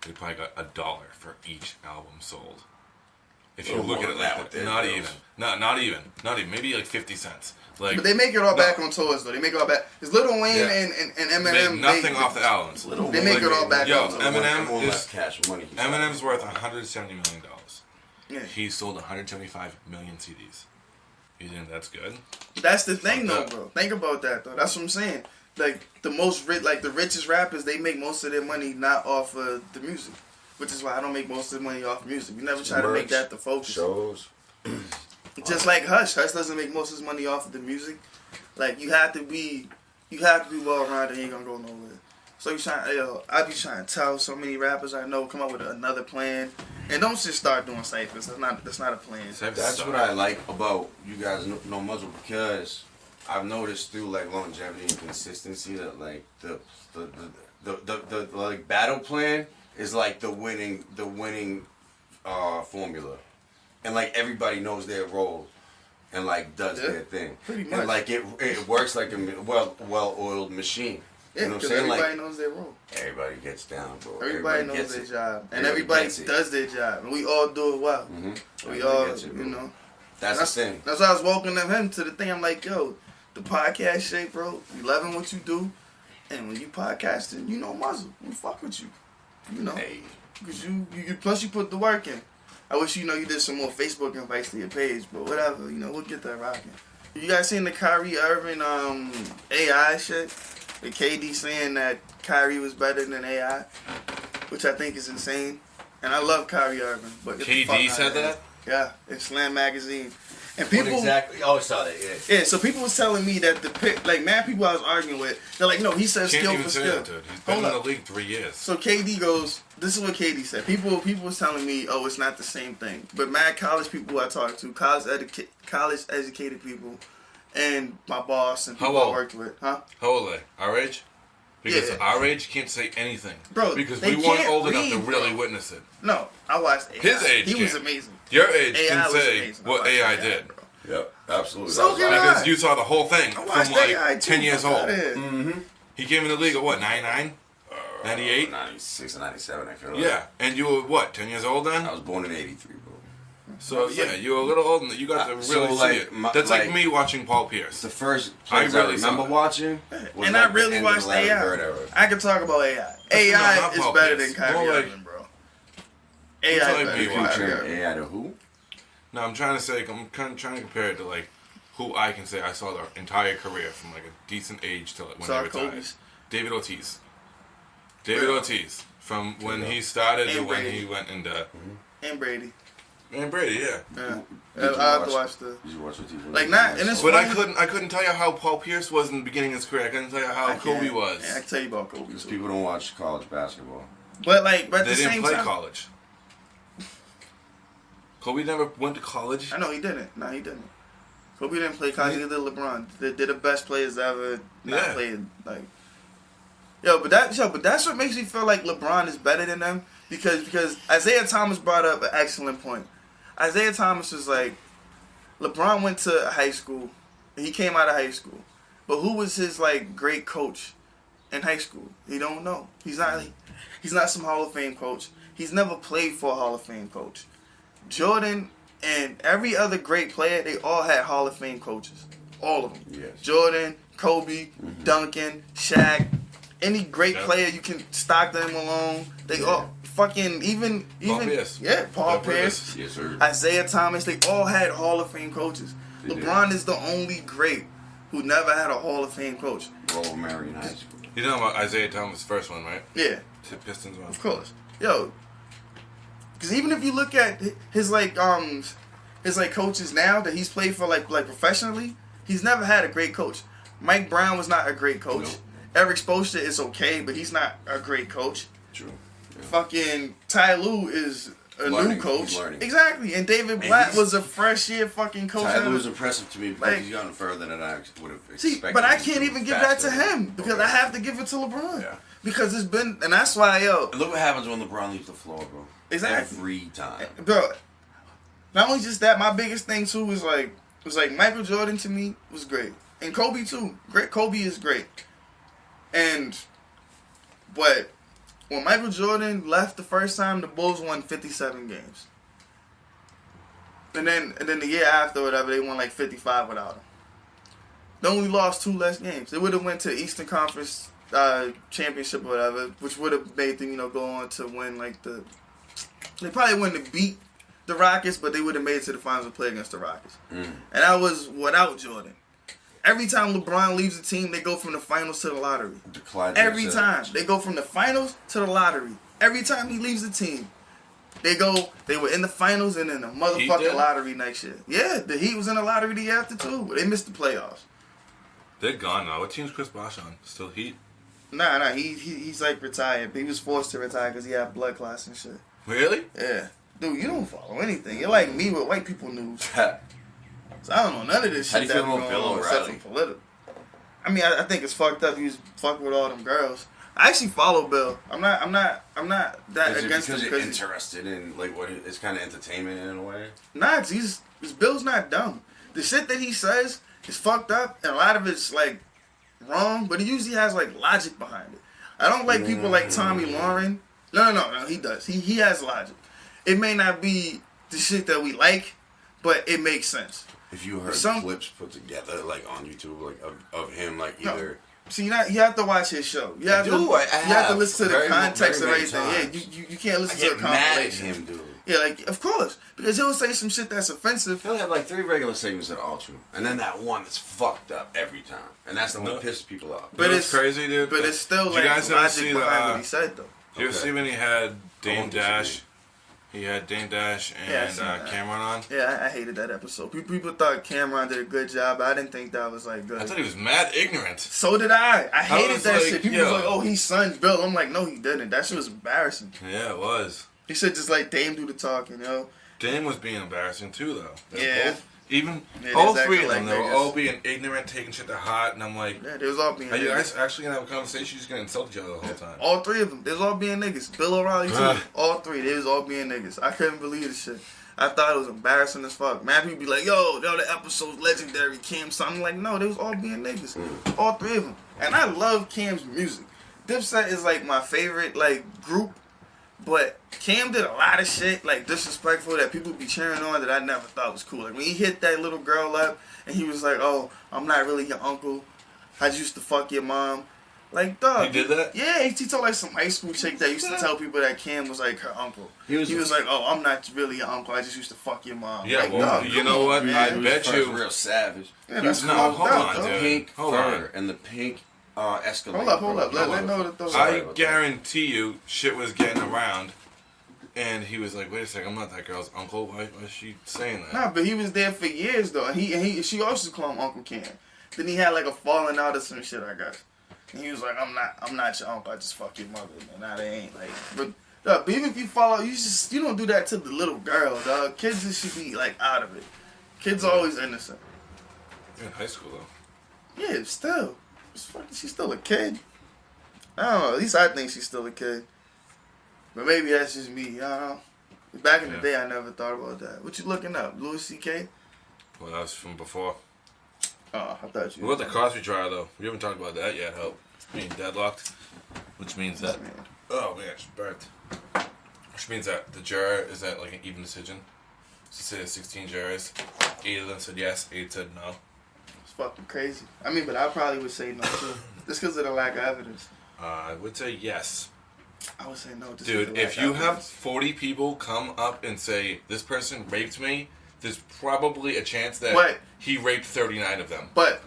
they probably got $1 for each album sold. If you Little look more at it than like that that, with not their even, bills. not even, maybe like 50 cents. Like, But they make it all No. back on tours though. They make it all back. It's Lil Wayne Yeah. and made Eminem. nothing off the albums. Little They make Wayne it all made back Yo, on tours. Eminem Everyone is- left cash money. He's Eminem's worth $170 million. Yeah. He sold 175 million CDs. You think that's good? That's the thing though, Fucked up. bro. Think about that though. That's what I'm saying. Like the most rich, like the richest rappers, they make most of their money not off of the music, which is why I don't make most of the money off music. You never try to make Merch, that the focus. shows. Just like Hush doesn't make most of his money off of the music. Like you have to be well rounded. You ain't gonna go nowhere. So I be trying to tell so many rappers I know come up with another plan, and don't just start doing ciphers. That's not a plan. That's what I like about you guys know Muzzle, because I've noticed through like longevity and consistency that like the like battle plan is like the winning formula, and like everybody knows their role and like does their thing, pretty much. and like it works like a well-oiled machine. Yeah, You know what I'm because saying? everybody Like knows their role. everybody gets down, bro. Everybody knows gets their it. job, and Everybody everybody gets it. does their job, and we all do it well. Mhm. We Everybody all, gets it, bro. you know. That's the thing. That's why I was welcoming him to the thing. I'm like, yo, the podcast shit, bro. You loving what you do, and when you podcasting, you know Muzzle. We fuck with you, you know, Hey, because you plus you put the work in. I wish you did some more Facebook invites to your page, but whatever, we'll get that rocking. You guys seen the Kyrie Irving AI shit? The KD saying that Kyrie was better than AI, which I think is insane. And I love Kyrie Irving, but get the fuck KD out said of here. that? Yeah, in Slam magazine. And what people, exactly? Oh, I saw that. Yeah. yeah. So people was telling me that the pick, like mad people I was arguing with, they're like, no, he said Can't skill even for say skill. that, dude. He's been Hold in up. the league 3 years. So KD goes, this is what KD said. People was telling me, oh, it's not the same thing. But mad college people I talked to, college educated people, and my boss and people How I old? worked with, huh? How old are they? Our age? Because Yeah. our age can't say anything. Bro, because they we weren't can't old enough to read, really bro. witness it. No, I watched AI. His age He was can't. amazing. Your age AI can was say amazing. I what watched AI did. bro. Yep, absolutely. So can I. Because you saw the whole thing I from watched like AI too. 10 years Fuck old. outta here. Mm-hmm. He came in the league at what, 99? 98? 96 and 97, I feel like. Yeah. And you were what, 10 years old then? I was born in 83, bro. So yeah, you were a little older. You got to really So, see like, it. my- That's like like- me watching Paul Pierce. The first I plays I really saw remember that. watching was And like I really the end of watched the Larry AI. Bird era. I could talk about AI. not AI is Paul better Pierce. than Kyrie More like- Irving, bro. Who's AI like is better me than watching Kyrie Comparing Irving. AI to who? No, I'm trying to say, I'm kind of trying to compare it to like who I can say I saw their entire career from like a decent age till when Saw they retired. Kobe's. David Ortiz. David Really? Ortiz. From when he started to And when Brady. he went into And Brady. and Brady, yeah. Yeah. Did you I have to watch the. Did you watch what he Like, not- and it's But funny. I couldn't tell you how Paul Pierce was in the beginning of his career. I couldn't tell you how I Kobe can't- was. Yeah, I can tell you about Kobe. Because Too. people don't watch college basketball. But at They the didn't same play time, college. Kobe never went to college. I know he didn't. No, he didn't. Kobe didn't play college. Neither did LeBron. They're the best players ever not Yeah. played. Like, but that's what makes me feel like LeBron is better than them because Isaiah Thomas brought up an excellent point. Isaiah Thomas was like, LeBron went to high school. And he came out of high school, but who was his like great coach in high school? He don't know. He's not some Hall of Fame coach. He's never played for a Hall of Fame coach. Jordan and every other great player, they all had Hall of Fame coaches. All of them. Yes. Jordan, Kobe, Duncan, Shaq, any great Yep. player you can, Stockton, Malone, they all fucking even Paul Pierce. yeah, Paul Paul Pierce, Yes, sir. Isaiah Thomas, they all had Hall of Fame coaches. They did. LeBron is the only great who never had a Hall of Fame coach. Roll Mary in high school. You know about Isaiah Thomas' first one, right? Yeah, To Pistons one. of course. Yo, because even if you look at his coaches now that he's played for like professionally, he's never had a great coach. Mike Brown was not a great coach. No. Eric Spoelstra is okay, but he's not a great coach. True. Yeah. Fucking Ty Lue is a Learning. new coach. He's learning. Exactly. And David And Blatt he's- was a fresh year fucking coach. Ty Lue was impressive to me because Like- he's gotten further than I would have expected. See, but I him can't to even give that to faster. him because Okay. I have to give it to LeBron. Yeah. Because it's been, and that's why, yo, And look what happens when LeBron leaves the floor, bro. Exactly. Every time. bro. Not only just that, my biggest thing too was like Michael Jordan to me was great, and Kobe too. Great, Kobe is great, but when Michael Jordan left the first time, the Bulls won 57 games. And then the year after, whatever, they won like 55 without him. They only lost 2 less games. They would have went to Eastern Conference championship or whatever, which would have made them, go on to win like the. They probably wouldn't have beat the Rockets, but they would have made it to the finals and play against the Rockets. And that was without Jordan. Every time LeBron leaves the team, they go from the finals to the lottery. Every time they go from the finals to the lottery. Every time he leaves the team, they were in the finals and in the motherfucking lottery next year. Yeah, the Heat was in the lottery the year after too, but they missed the playoffs. They're gone now. What team's Chris Bosh on? Still Heat? Nah, he's like retired. He was forced to retire because he had blood clots and shit. Really? Yeah. Dude, you don't follow anything. You're like me with white people news. So I don't know none of this shit. How do you feel about Bill O'Reilly? Political. I mean, I think it's fucked up. He was fucking with all them girls. I actually follow Bill. I'm not that Is against it him because you're interested in like what it's kind of entertainment in a way? Nah, his Bill's not dumb. The shit that he says is fucked up, and a lot of it's like wrong. But he usually has like logic behind it. I don't like people like Tommy Lauren. No, he does. He has logic. It may not be the shit that we like, but it makes sense. If you heard clips put together like on YouTube, like of him, like either. No. See, you have to watch his show. You have to listen to the context of everything. Yeah, you can't listen to the compilation. Mad at him, dude. Yeah, like of course, because he'll say some shit that's offensive. He'll have like 3 regular segments that are all true, and then that one that's fucked up every time, and that's the one that pisses people off. But it's crazy, dude. But it's still like logic behind what he said, though. You ever see when he had Dame Dash? He had Dame Dash and Cameron on. Yeah, I hated that episode. People thought Cameron did a good job, but I didn't think that was like good. I thought he was mad ignorant. So did I. I hated that shit. People was like, "Oh, he's son Bill." I'm like, "No, he didn't." That shit was embarrassing. Yeah, it was. He should just like Dame do the talking, Dame was being embarrassing too, though. All 3 of them, they were all being ignorant, taking shit to heart, and I'm like, yeah, they was all being. Are you guys actually gonna have a conversation? You're just gonna insult each other the whole time. All 3 of them, they was all being niggas. Bill O'Reilly too. All 3, they was all being niggas. I couldn't believe this shit. I thought it was embarrassing as fuck. Man, people be like, yo, the episode's legendary, Cam. So I'm like, no, they was all being niggas. All 3 of them. And I love Cam's music. Dipset is like my favorite like group. But Cam did a lot of shit, like, disrespectful that people be cheering on that I never thought was cool. Like, when he hit that little girl up, and he was like, oh, I'm not really your uncle. I used to fuck your mom. Like, dog. He did that? Yeah, he told, like, some high school chick that used to tell people that Cam was, like, her uncle. He was like, oh, I'm not really your uncle. I just used to fuck your mom. Yeah, like, well, dog, you know what? Man. I bet you. Real savage. Yeah, that's hold on, dude. The pink fur and the pink Escalade. Hold up. Let know the thought. I guarantee you shit was getting around. And he was like, wait a second, I'm not that girl's uncle. Why is she saying that? Nah, but he was there for years, though. And she also called him Uncle Cam. Then he had, like, a falling out or some shit, I guess. And he was like, I'm not your uncle. I just fuck your mother. And now they ain't, like... But even if you follow... You don't do that to the little girl, dog. Kids just should be, like, out of it. Kids are always innocent. You're in high school, though. Yeah, still. She's still a kid. I don't know. At least I think she's still a kid. But maybe that's just me. I don't know. Back in the day, I never thought about that. What you looking up? Louis C.K.? Well, that was from before. Oh, I thought you... What about the Cosby trial, though? We haven't talked about that yet, Hope. It's being deadlocked. Which means that... Oh, man, it's burnt. Which means that the juror is at, like, an even decision. So say 16 jurors. 8 of them said yes, 8 said no. It's fucking crazy. I mean, but I probably would say no, too. Just because of the lack of evidence. I would say yes. I would say no. Dude, if you have 40 people come up and say, this person raped me, there's probably a chance that he raped 39 of them. But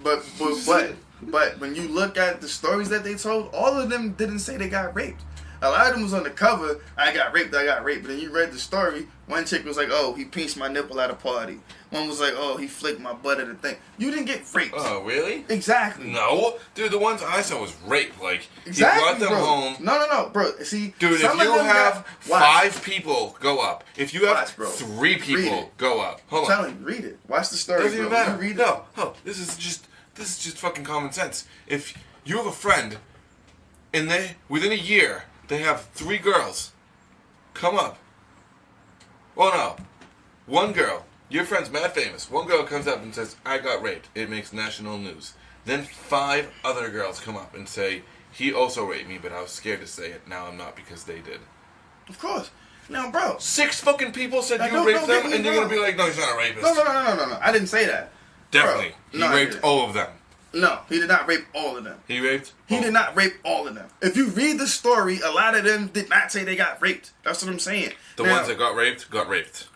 when you look at the stories that they told, all of them didn't say they got raped. A lot of them was on the cover, I got raped. But then you read the story, one chick was like, oh, he pinched my nipple at a party. One was like, oh, he flicked my butt at a thing. You didn't get raped. Oh, really? Exactly. No. Dude, the ones I saw was rape. Like, exactly, he brought them home. No, bro. See, dude, if you have 5 people, go up. If you have 3 people, go up. Hold on. I'm telling you, read it. Watch the story, doesn't even matter. Read it. No, this is just fucking common sense. If you have a friend, and within a year, they have 3 girls come up. Well, no. One girl. Your friend's mad famous. One girl comes up and says, I got raped. It makes national news. Then 5 other girls come up and say, he also raped me, but I was scared to say it. Now I'm not because they did. Of course. Now, bro. 6 fucking people said Now, you don't raped get them, me and you're gonna wrong. be like, no, he's not a rapist. No. I didn't say that. Definitely. Bro, no, he I raped didn't. all of them. No, he did not rape all of them. He raped? He did not rape all of them. If you read the story, a lot of them did not say they got raped. That's what I'm saying. The Now, ones that got raped, got raped.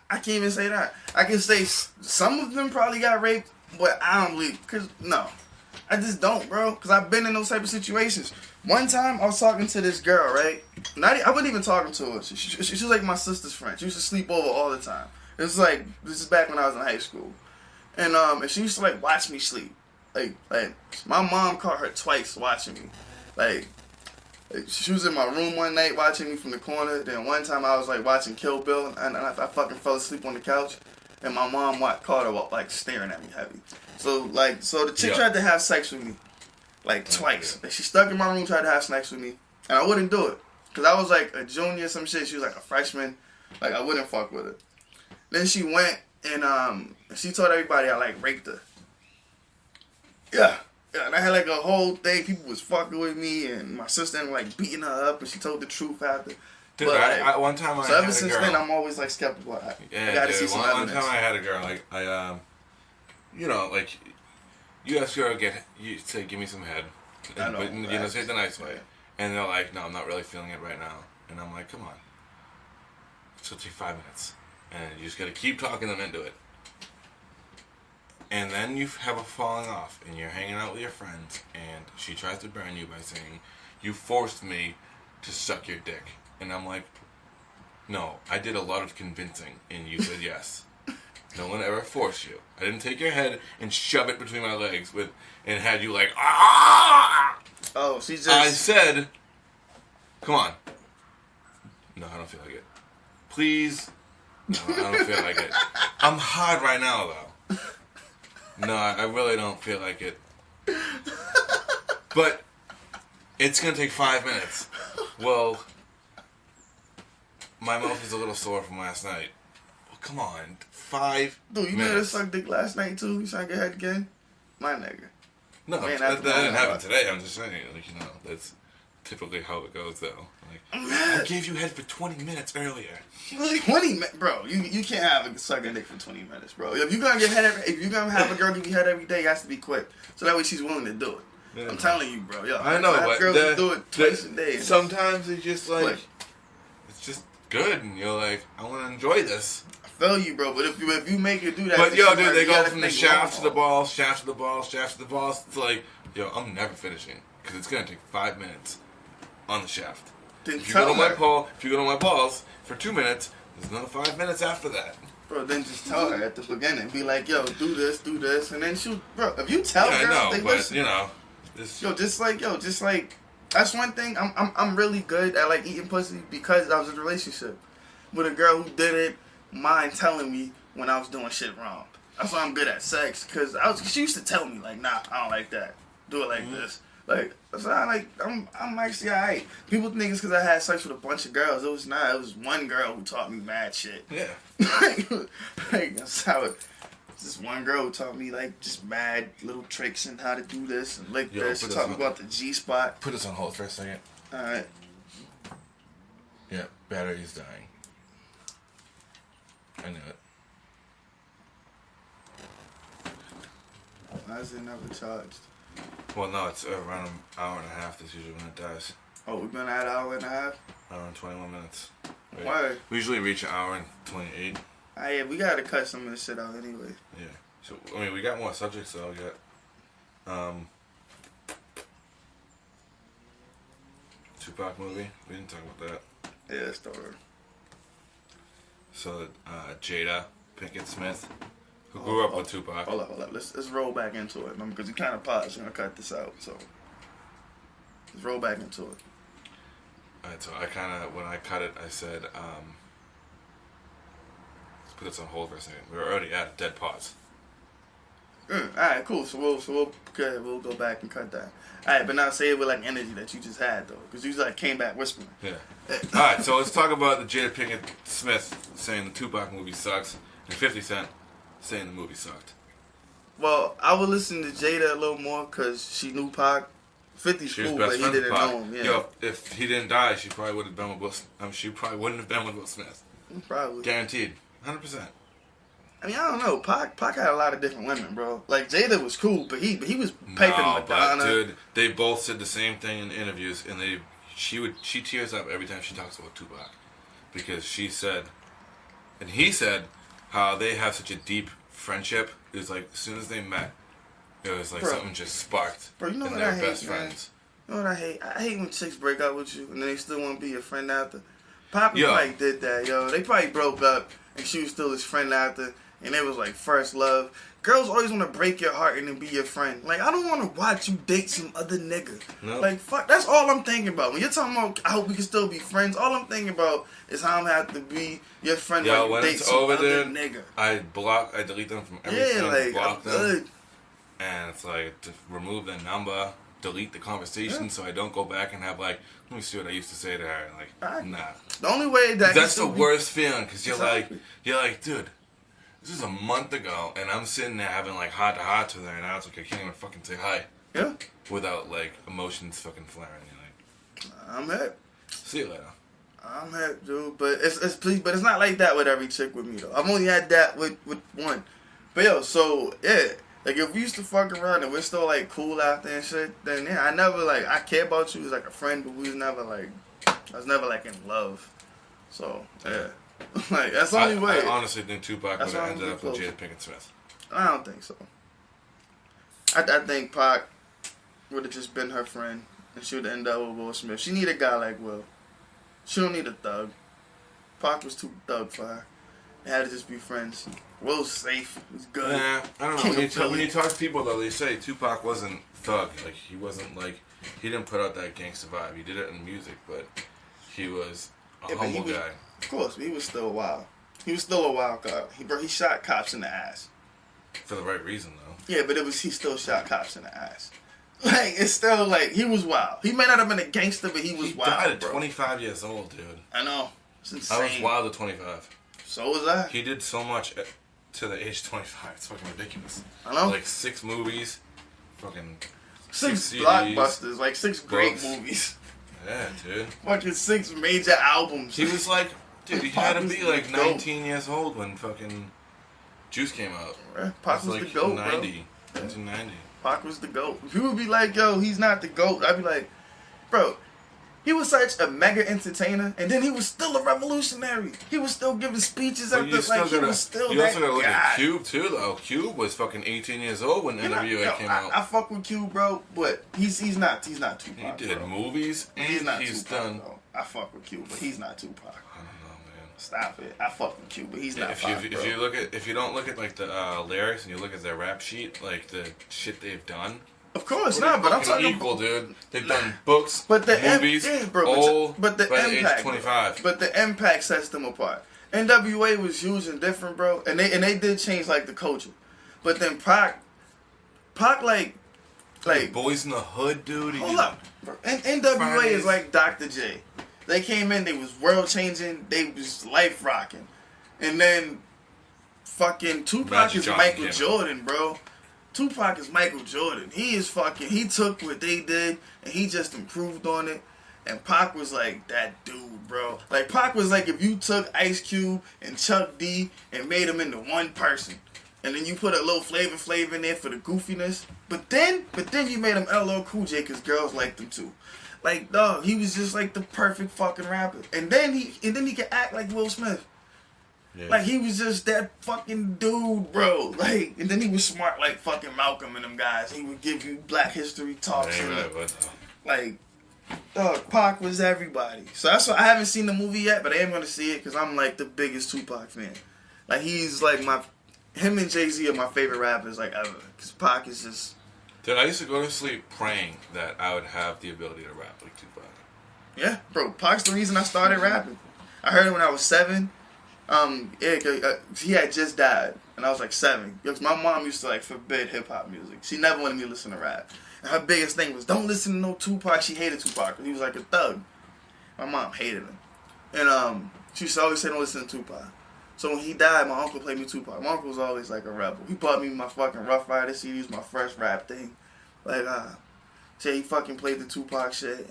I can't even say that. I can say some of them probably got raped, but I don't believe. Cause no, I just don't, bro. Cause I've been in those type of situations. One time I was talking to this girl, right? I wasn't even talking to her. She was like my sister's friend. She used to sleep over all the time. It was like this is back when I was in high school, and she used to like watch me sleep. Like my mom caught her twice watching me. Like she was in my room one night watching me from the corner. Then one time I was like watching Kill Bill, and I fucking fell asleep on the couch, and my mom caught her like staring at me heavy. So the chick tried to have sex with me, like twice. Like, she stuck in my room, tried to have sex with me, and I wouldn't do it because I was like a junior, some shit. She was like a freshman. Like I wouldn't fuck with her. Then she went and she told everybody I like raped her. Yeah, and I had like a whole thing. People was fucking with me, and my sister ended like beating her up, and she told the truth after. Dude, But, one time I so had ever a since girl. then, I'm always like skeptical. I gotta see some One evidence. time I had a girl, like you know, like you ask her to you say, give me some head, I know, but you know, say it the nice way, and they're like, no, I'm not really feeling it right now, and I'm like, come on, so take 5 minutes, and you just gotta keep talking them into it. And then you have a falling off, and you're hanging out with your friends, and she tries to burn you by saying, you forced me to suck your dick. And I'm like, no, I did a lot of convincing, and you said yes. No one ever forced you. I didn't take your head and shove it between my legs and had you like, ah! Oh, she just... I said, come on. No, I don't feel like it. Please. No, I don't feel like it. I'm hard right now, though. No, I really don't feel like it. But it's going to take 5 minutes. Well, my mouth is a little sore from last night. Well, come on. 5 Dude, you minutes. made her suck dick last night, too? You trying to get head again? My nigga. No, Man, that that's didn't happen today. I'm just saying, like, you know, that's typically how it goes, though. Like, I gave you head for 20 minutes earlier. 20 minutes, bro. You can't have a sucking dick for 20 minutes, bro. If you're gonna get head, if you're gonna have a girl give you head every day, it has to be quick. So that way she's willing to do it. Yeah. I'm telling you, bro. Yo, I know, I have but girls who do it twice a day. Sometimes it's just like, Quick. it's just good, and you're like, I want to enjoy this. I feel you, bro. But if you make her do that, But then yo, she dude, might- they you go gotta from the think shaft to the long. balls, shaft to the balls, shaft to the balls. It's like, yo, I'm never finishing because it's gonna take 5 minutes on the shaft. Then If you tell go to my her, if you go to my balls for 2 minutes, there's another 5 minutes after that. bro. Then just tell her at the beginning. Be like, yo, do this, and then she'll, bro. If you tell Yeah, I girls, know, they but listen. you know, this. Yo, just like that's one thing. I'm really good at like eating pussy because I was in a relationship with a girl who didn't mind telling me when I was doing shit wrong. That's why I'm good at sex because she used to tell me like, nah, I don't like that. Do it like this. Like, so I'm actually alright. People think it's because I had sex with a bunch of girls. It was not. It was one girl who taught me mad shit. Yeah. like that's how it. This one girl who taught me like just mad little tricks and how to do this and lick Yo, this. She put taught this me on. about the G spot. Put this on hold for a second. All right. Yeah, battery's dying. I knew it. Why is it never charged? Well, no, it's around an hour and a half. That's usually when it dies. Oh, we've been at an hour and a half. Hour and 21 minutes. Right. Why? We usually reach an hour and 28. Ah, yeah, we gotta cut some of this shit out anyway. Yeah. So I mean, we got more subjects though. We got Tupac movie. We didn't talk about that. Yeah, story. So Jada Pinkett Smith, who grew up with Tupac. Hold up. Let's roll back into it, because you kind of paused. You're gonna cut this out, so let's roll back into it. Alright, so I kind of, when I cut it, I said, let's put this on hold for a second. We were already at a dead pause. All right, cool. So we'll go back and cut that. All right, but now say it with like energy that you just had though, because you just like came back whispering. Yeah. Alright, so let's talk about the Jada Pinkett Smith saying the Tupac movie sucks, and 50 Cent saying the movie sucked. Well, I would listen to Jada a little more because she knew Pac, 50's She was cool, best but he friends with didn't Pac. know him. Yeah, Yo, if he didn't die, she probably would have been with Will. She probably wouldn't have been with Will Smith. probably. Guaranteed, 100%. I mean, I don't know. Pac had a lot of different women, bro. Like Jada was cool, but he was piping No, Madonna. but dude, they both said the same thing in interviews, and she tears up every time she talks about Tupac, because she said, and he said, how they have such a deep friendship. It was like as soon as they met, it was like Bro. something just sparked, Bro, you know and what they I were hate, best man? friends. You know what I hate? I hate when chicks break up with you and then they still want to be your friend after. Poppy Yo. probably did that, yo. They probably broke up and she was still his friend after, and it was like first love. Girls always want to break your heart and then be your friend. Like, I don't want to watch you date some other nigga. No. Like, fuck, that's all I'm thinking about. When you're talking about, I hope we can still be friends, all I'm thinking about is how I'm have to be your friend Yo, while you when date it's some over, other dude, nigga. I delete them from everything, Yeah, like, block I'm them, good. and it's like to remove the number, delete the conversation, so I don't go back and have like, let me see what I used to say to her. Like, nah. The only way that can That's the still be- worst feeling, because Exactly. you're like, dude, this is a month ago, and I'm sitting there having like heart to heart with her, and now it's like I can't even fucking say hi Yeah, without like emotions fucking flaring. You're like, I'm hip. see you later. I'm hip, dude. But it's not like that with every chick with me though. I've only had that with one. But yo, so yeah, like if we used to fuck around and we're still like cool after and shit, then yeah, I never like I care about you as like a friend, but we was never like I was never like in love. So yeah, like that's the only way. I honestly think Tupac would That's have why I'm ended up with close. Jada Pinkett Smith. I don't think so. I think Pac would have just been her friend, and she would end up with Will Smith. She need a guy like Will. She don't need a thug. Pac was too thug for her. They had to just be friends. Will's safe. He's good. Nah, I don't know. King When you, of Philly. when you talk to people, though, they say Tupac wasn't thug. Like, he wasn't, like, he didn't put out that gangster vibe. He did it in music, but he was a Yeah, but he humble was- guy. Of course, he was still wild. He was still a wild card. He shot cops in the ass. For the right reason, though. Yeah, but he still shot cops in the ass. Like, it's still like, he was wild. He may not have been a gangster, but he was He wild, died at bro. 25 years old, dude. I know. It's insane. I was wild at 25. So was I. He did so much to the age 25. It's fucking ridiculous. I know. Like 6 movies, fucking 6 CDs, blockbusters, like 6 great books. movies. Yeah, dude. Fucking 6 major albums. He was like, dude, he Pac had to was be the like GOAT. 19 years old when fucking Juice came out. Pac It's was like the GOAT, 1990. Pac was the GOAT. If people would be like, yo, he's not the GOAT, I'd be like, bro, he was such a mega entertainer, and then he was still a revolutionary. He was still giving speeches But at you the, still like, he gotta, was still you that also gotta look guy. at Cube too, though. Cube was fucking 18 years old when You know, NWA yo, came I out. fuck with Q, bro, but he's not Tupac, He did bro. movies and He's not he's Tupac, done. though. I fuck with Q, but he's not Tupac. I don't know, man. Stop it. I fuck with Q, but he's not If Pac, you bro. if you don't look at like the lyrics and you look at their rap sheet, like the shit they've done, Of course they're not, but I'm fucking talking equal, dude. They've done books, But the movies, yeah, bro, all but the by the age impact, of 25. But the impact sets them apart. NWA was huge and different, bro, and they did change like the culture. But then Pac like Boys in the Hood, dude. hold up, bro. NWA Fridays. is like Dr. J. They came in, they was world changing, they was life rocking, and then fucking Tupac Magic is Johnson Michael came out. Jordan, bro. Tupac is Michael Jordan. He took what they did and he just improved on it. And Pac was like that dude, bro. Like Pac was like if you took Ice Cube and Chuck D and made them into one person. And then you put a little flavor in there for the goofiness. But then you made him LL Cool J because girls liked him too. Like, dog, he was just like the perfect fucking rapper. And then he could act like Will Smith. Yeah. Like, he was just that fucking dude, bro. Like, and then he was smart like fucking Malcolm and them guys. He would give you Black History talks. Ain't And, really what, though. like, dog, Pac was everybody. So that's why I haven't seen the movie yet, but I am going to see it because I'm, like, the biggest Tupac fan. Like, he's, like, him and Jay-Z are my favorite rappers, like, ever. Because Pac is just... Dude, I used to go to sleep praying that I would have the ability to rap like Tupac. Yeah, bro, Pac's the reason I started rapping. I heard it when I was 7. He had just died, and I was like 7. Because my mom used to like forbid hip hop music. She never wanted me to listen to rap. And her biggest thing was don't listen to no Tupac. She hated Tupac because he was like a thug. My mom hated him, and she used to always say don't listen to Tupac. So when he died, my uncle played me Tupac. My uncle was always like a rebel. He bought me my fucking Rough Rider CDs, my first rap thing. Like, Say he fucking played the Tupac shit.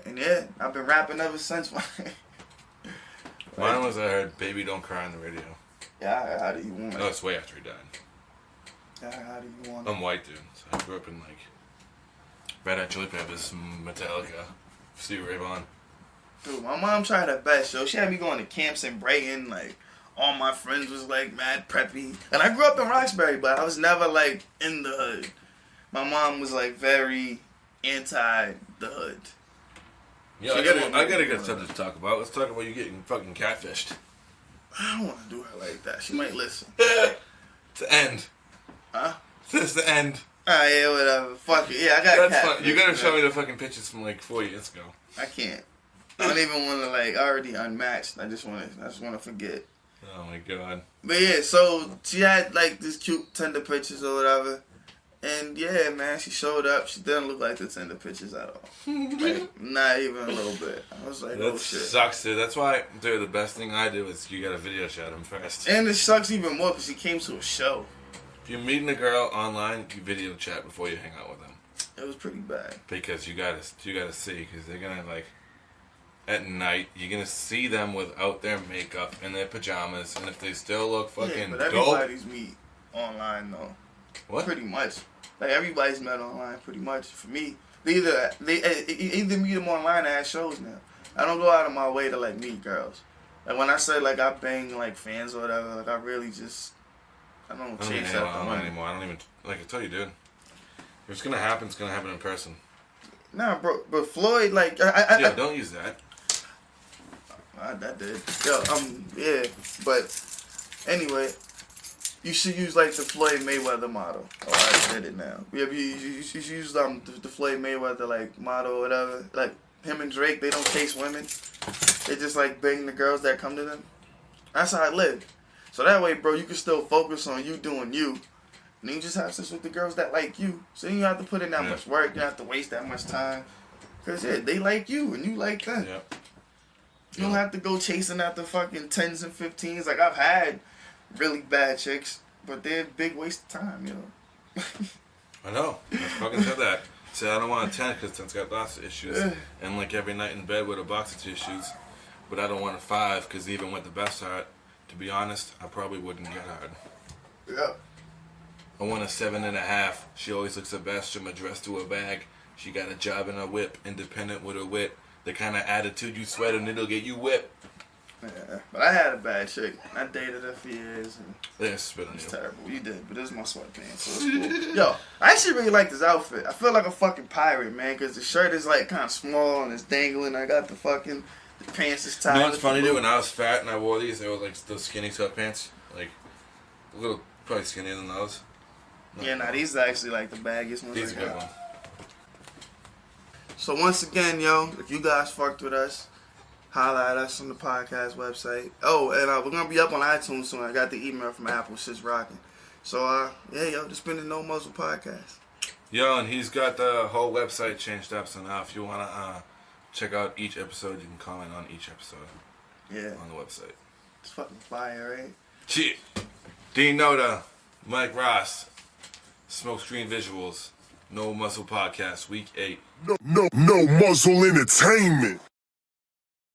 And yeah, I've been rapping ever since. Mine was I heard "Baby Don't Cry" on the radio. Yeah, how do you want No, it? it's way after he died. Yeah, how do you want it? I'm white, dude. So I grew up in like Red Hot Chili Peppers, Metallica, Stevie Ray Vaughan. Dude, my mom tried her best, yo. She had me going to camps in Brighton. Like, all my friends was like mad preppy. And I grew up in Roxbury, but I was never like in the hood. My mom was like very anti the hood. Yeah, She I didn't got a really good want subject to talk about. Let's talk about you getting fucking catfished. I don't want to do her like that. She might listen. It's the end. Huh? This is the end. Ah, yeah, whatever. Fuck it. Yeah, I got That's catfish, fun. You gotta show man. me the fucking pictures from like 4 years ago. I can't. I don't even want to like already unmatched. I just want to forget. Oh my god. But yeah, so she had like this cute tender pictures or whatever. And yeah, man, she showed up. She didn't look like the tender pictures at all. Like, not even a little bit. I was like, That oh shit. sucks, dude. That's why, dude, the best thing I do is you gotta video shot him first. And it sucks even more because she came to a show. If you're meeting a girl online, you video chat before you hang out with them. It was pretty bad. Because you gotta see, because they're gonna like, at night, you're gonna see them without their makeup in their pajamas, and if they still look Yeah, fucking but dope. everybody's meet online though. What? Pretty much. Like everybody's met online pretty much. For me, they either meet them online or at shows now. I don't go out of my way to like meet girls. Like when I say like I bang like fans or whatever, like I really just I don't I don't chase even after hang out online women. anymore. I don't even, like I tell you, dude. If it's gonna happen, it's gonna happen in person. Nah, bro, but Floyd like I Don't use that. that did. Yo, yeah, but anyway, you should use like the Floyd Mayweather model. Oh, I did it now. Yeah, you should use the Floyd Mayweather like model or whatever. Like him and Drake, they don't chase women. They just like bang the girls that come to them. That's how I live. So that way, bro, you can still focus on you doing you. And you just have sex with the girls that like you. So you don't have to put in that much work. You don't have to waste that much time. Because, yeah, they like you and you like them. Yep. You don't have to go chasing after fucking 10s and 15s. Like, I've had really bad chicks, but they're a big waste of time, you know. I know. I fucking said that. Said I don't want a 10 because 10's got lots of issues. And like every night in bed with a box of tissues. But I don't want a 5 because even with the best heart, to be honest, I probably wouldn't get hard. Yeah. I want a 7.5. She always looks her best from a dress to a bag. She got a job in a whip, independent with her wit. The kind of attitude you sweat and it'll get you whipped. Yeah, but I had a bad chick. I dated her for years. And They're spitting it's you. terrible. You did, but this is my sweatpants, so it's cool. Yo, I actually really like this outfit. I feel like a fucking pirate, man, because the shirt is like kind of small and it's dangling. I got the pants is tight. You know what's funny, dude? When I was fat and I wore these, they were like those skinny sweatpants. Like, a little, probably skinnier than those. Yeah, nah, these are actually like the baggiest ones. These I are good got. ones. So once again, yo, if you guys fucked with us, holla at us on the podcast website. Oh, and we're gonna be up on iTunes soon. I got the email from Apple. Shit's rocking. So yeah, yo, this been the No Muzzle Podcast. Yo, and he's got the whole website changed up, so now if you want to check out each episode, you can comment on each episode Yeah, on the website. it's fucking fire, right? Shit. D.Nota, Mike Ross, Smokescreen Visuals, No Muzzle Podcast, Week 8. No muzzle entertainment.